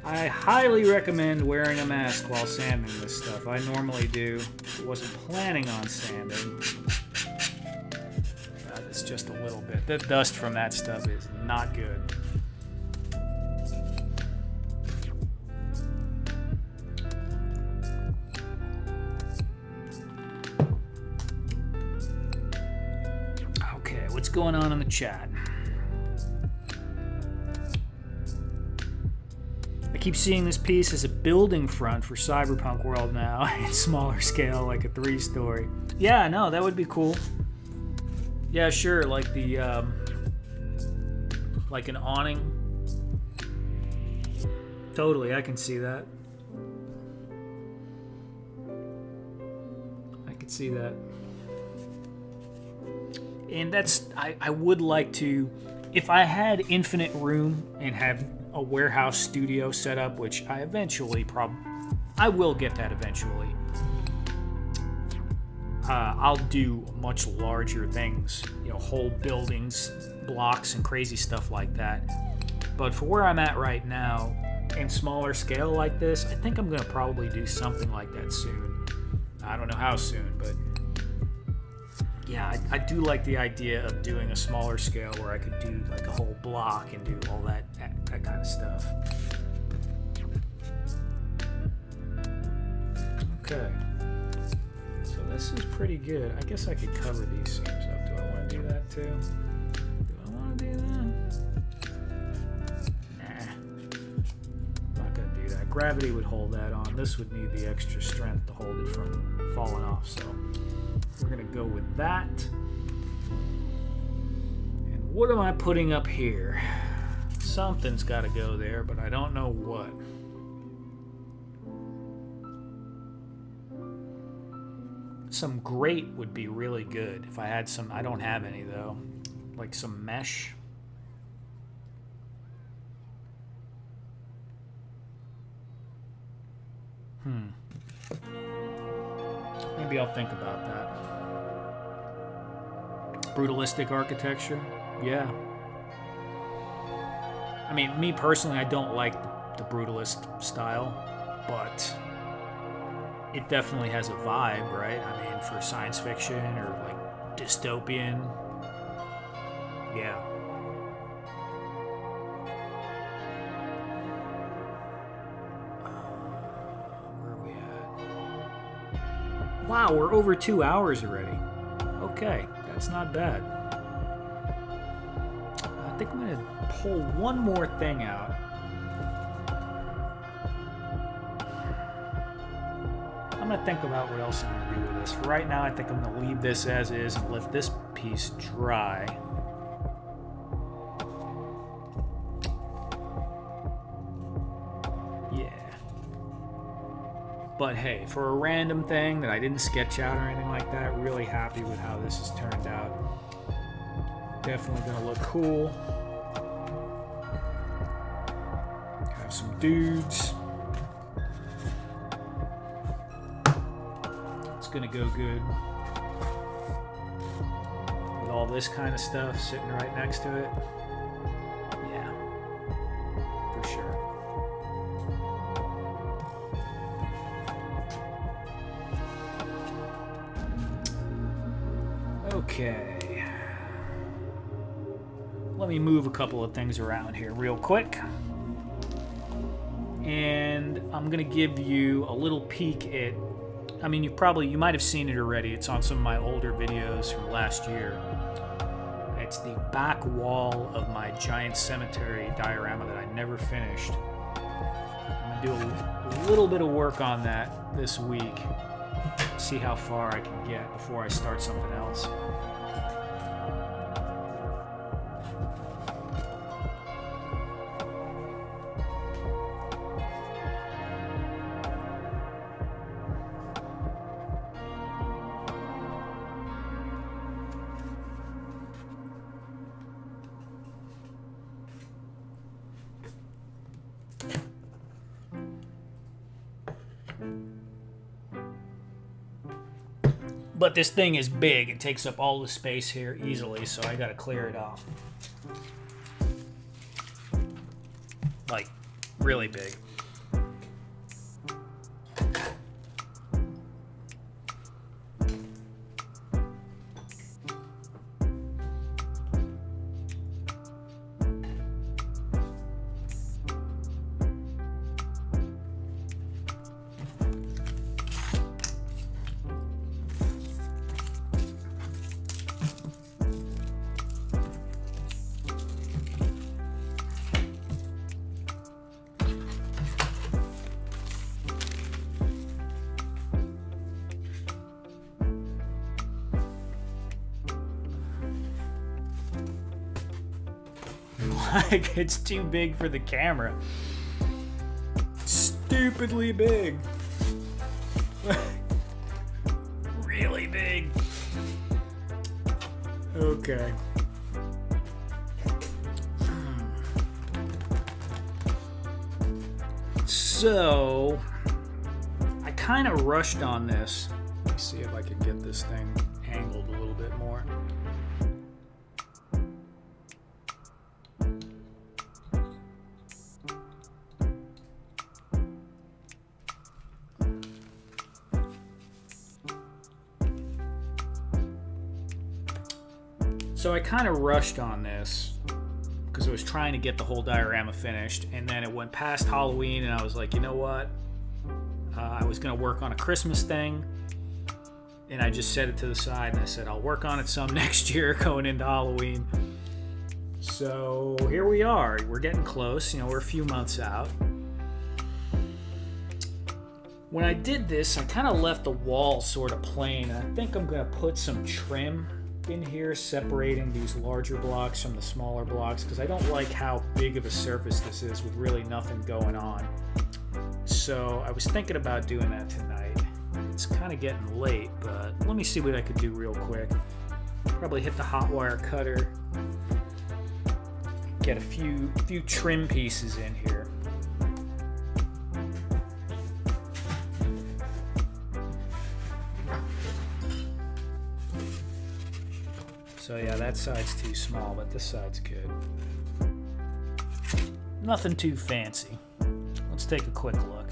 I highly recommend wearing a mask while sanding this stuff. I normally do. Wasn't planning on sanding. It's just a little bit. The dust from that stuff is not good. Okay, what's going on in the chat? I keep seeing this piece as a building front for Cyberpunk World now. It's smaller scale, like a 3-story. Yeah, no, that would be cool. Yeah, sure, like the, like an awning. Totally, I can see that. I can see that. And that's, I would like to, if I had infinite room and have a warehouse studio set up, which I eventually I will get that eventually. I'll do much larger things, you know, whole buildings, blocks, and crazy stuff like that. But for where I'm at right now, in smaller scale like this, I think I'm going to probably do something like that soon. I don't know how soon, but yeah, I do like the idea of doing a smaller scale where I could do like a whole block and do all that kind of stuff. Okay. So this is pretty good. I guess I could cover these seams up. Do I want to do that too? Do I want to do that? Nah. I'm not going to do that. Gravity would hold that on. This would need the extra strength to hold it from falling off, so we're going to go with that. And what am I putting up here? Something's got to go there, but I don't know what. Some grate would be really good if I had some. I don't have any though. Like some mesh. Maybe I'll think about that. Brutalistic architecture? Yeah. I mean, me personally, I don't like the brutalist style, but it definitely has a vibe, right? I mean, for science fiction or like dystopian. Yeah. Where are we at? Wow, we're over 2 hours already. Okay, that's not bad. I think I'm going to pull one more thing out. I'm going to think about what else I'm going to do with this. For right now, I think I'm going to leave this as is and let this piece dry. Yeah. But hey, for a random thing that I didn't sketch out or anything like that, really happy with how this has turned out. Definitely going to look cool. Have some dudes. It's going to go good with all this kind of stuff sitting right next to it. Yeah, for sure. Okay. Let me move a couple of things around here real quick. And I'm going to give you a little peek at, I mean, you might have seen it already. It's on some of my older videos from last year. It's the back wall of my giant cemetery diorama that I never finished. I'm going to do a little bit of work on that this week. See how far I can get before I start something else. But this thing is big. It takes up all the space here easily, so I gotta clear it off. Like, really big. Like, it's too big for the camera. Stupidly big. Really big. Okay. So, I kind of rushed on this. Let me see if I can get this thing angled a little bit more. So I kind of rushed on this because I was trying to get the whole diorama finished, and then it went past Halloween, and I was like, you know what? I was going to work on a Christmas thing, and I just set it to the side, and I said, I'll work on it some next year going into Halloween. So here we are. We're getting close. You know, we're a few months out. When I did this, I kind of left the wall sort of plain. I think I'm going to put some trim in here separating these larger blocks from the smaller blocks because I don't like how big of a surface this is with really nothing going on. So I was thinking about doing that tonight. It's kind of getting late, but let me see what I could do real quick. Probably hit the hot wire cutter, get a few trim pieces in here. So yeah, that side's too small, but this side's good. Nothing too fancy. Let's take a quick look.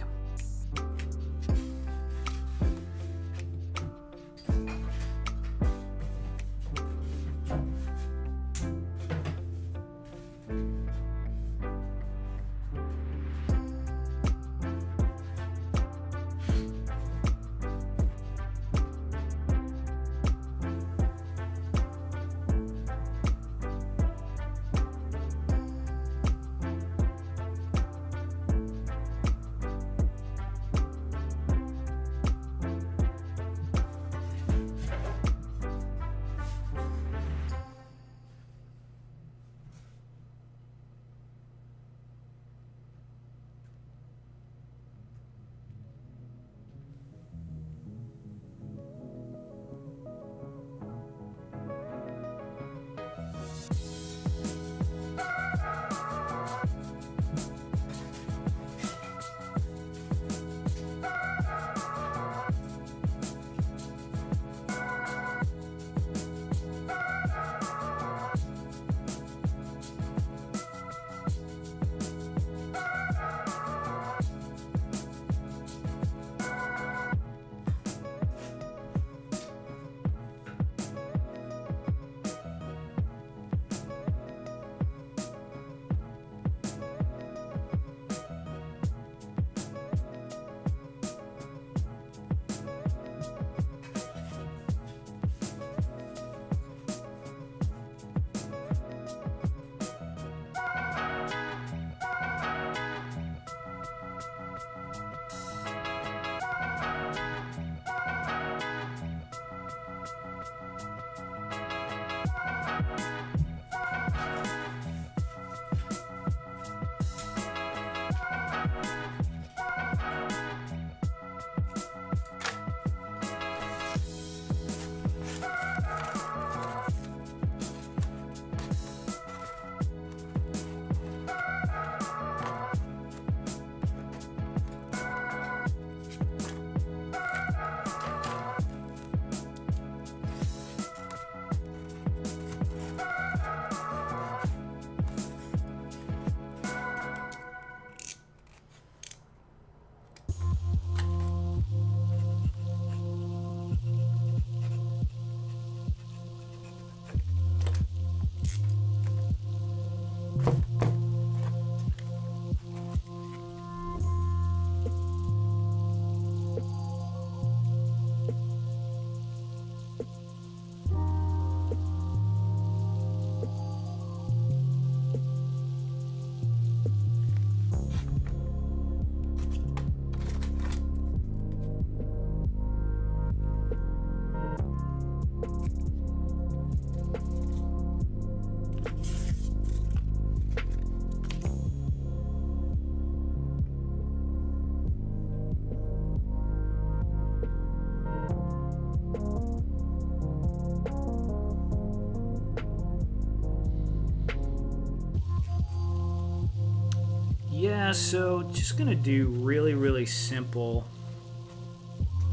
So just gonna do really, really simple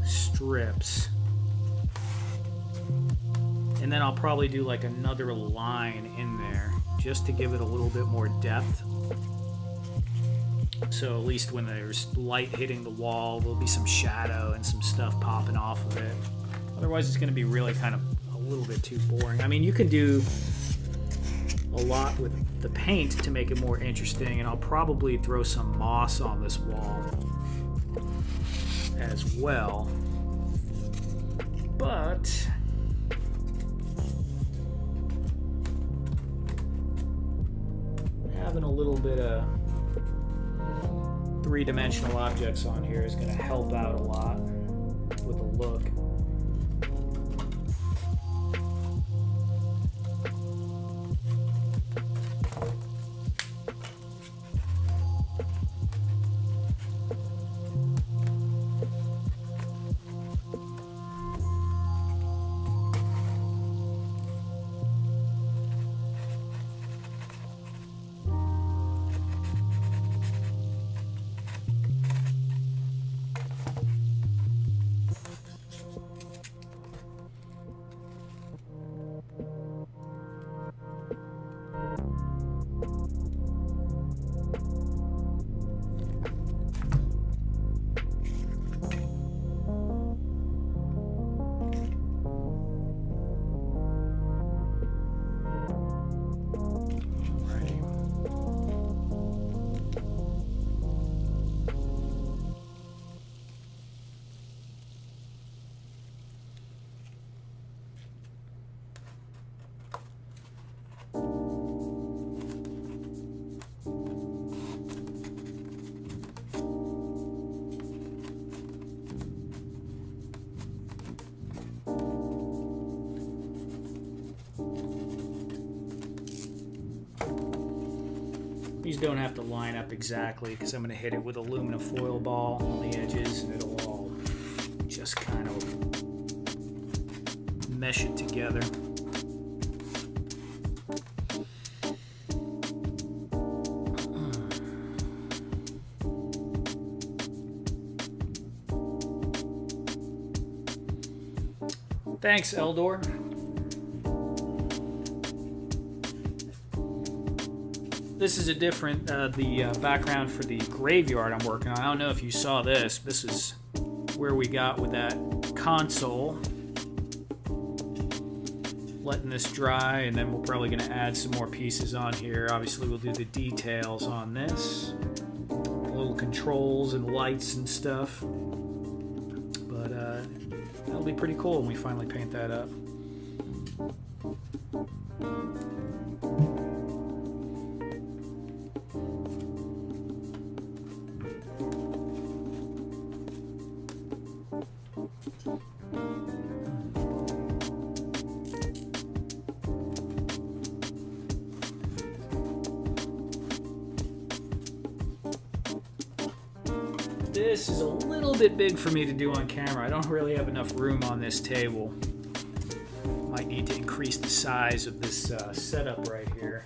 strips. And then I'll probably do like another line in there just to give it a little bit more depth. So at least when there's light hitting the wall, there'll be some shadow and some stuff popping off of it. Otherwise, it's going to be really kind of a little bit too boring. I mean, you can do a lot with the paint to make it more interesting, and I'll probably throw some moss on this wall as well. But having a little bit of three-dimensional objects on here is going to help out a lot with the look. These don't have to line up exactly because I'm going to hit it with aluminum foil ball on the edges and it'll all just kind of mesh it together. Thanks, Eldor. This is a different, the background for the graveyard I'm working on. I don't know if you saw this. This is where we got with that console. Letting this dry, and then we're probably going to add some more pieces on here. Obviously, we'll do the details on this. Little controls and lights and stuff. But that'll be pretty cool when we finally paint that up. This is a little bit big for me to do on camera. I don't really have enough room on this table. Might need to increase the size of this setup right here.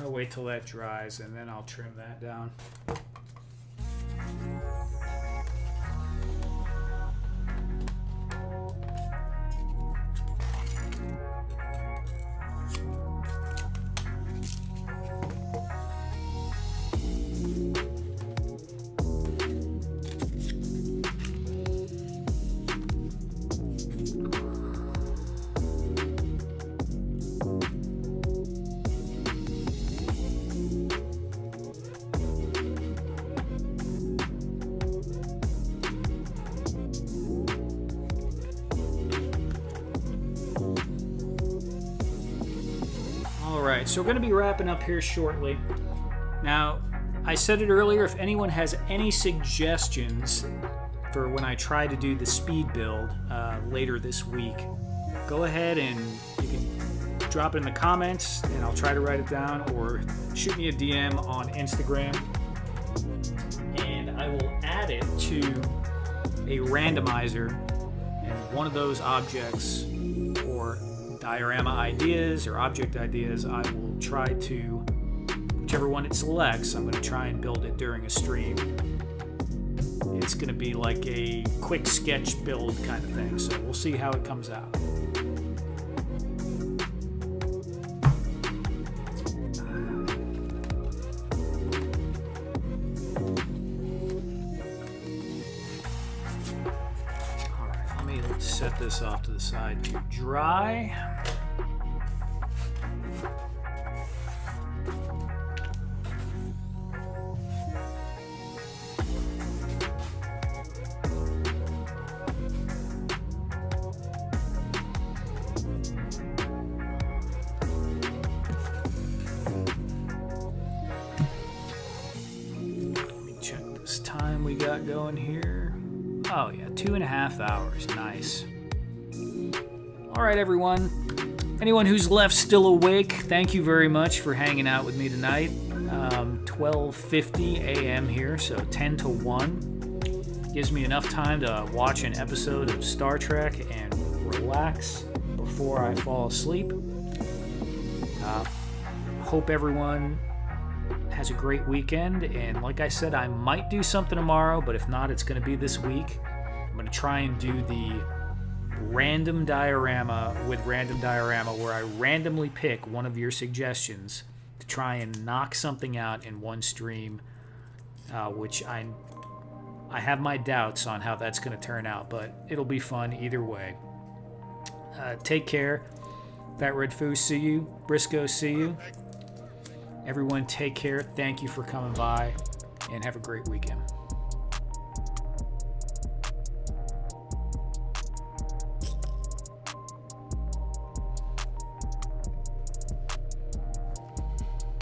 Wait till that dries and then I'll trim that down. right, so we're going to be wrapping up here shortly. Now, I said it earlier, if anyone has any suggestions for when I try to do the speed build later this week, go ahead and you can drop it in the comments and I'll try to write it down, or shoot me a DM on Instagram and I will add it to a randomizer, and one of those objects or diorama ideas or object ideas, I will try to, whichever one it selects, I'm going to try and build it during a stream. It's going to be like a quick sketch build kind of thing, so we'll see how it comes out. Alright, let me set this off to the side to dry. Time we got going here. Oh yeah, 2.5 hours. Nice. All right, everyone. Anyone who's left still awake, thank you very much for hanging out with me tonight. 12:50 a.m. here, so 10 to 1. Gives me enough time to watch an episode of Star Trek and relax before I fall asleep. Hope everyone has a great weekend, and like I said, I might do something tomorrow, but if not, it's going to be this week. I'm going to try and do the random diorama with random diorama, where I randomly pick one of your suggestions to try and knock something out in one stream, which I have my doubts on how that's going to turn out, but it'll be fun either way. Take care. Fat Red Foo, see you. Briscoe, see you. Everyone take care. Thank you for coming by, and have a great weekend.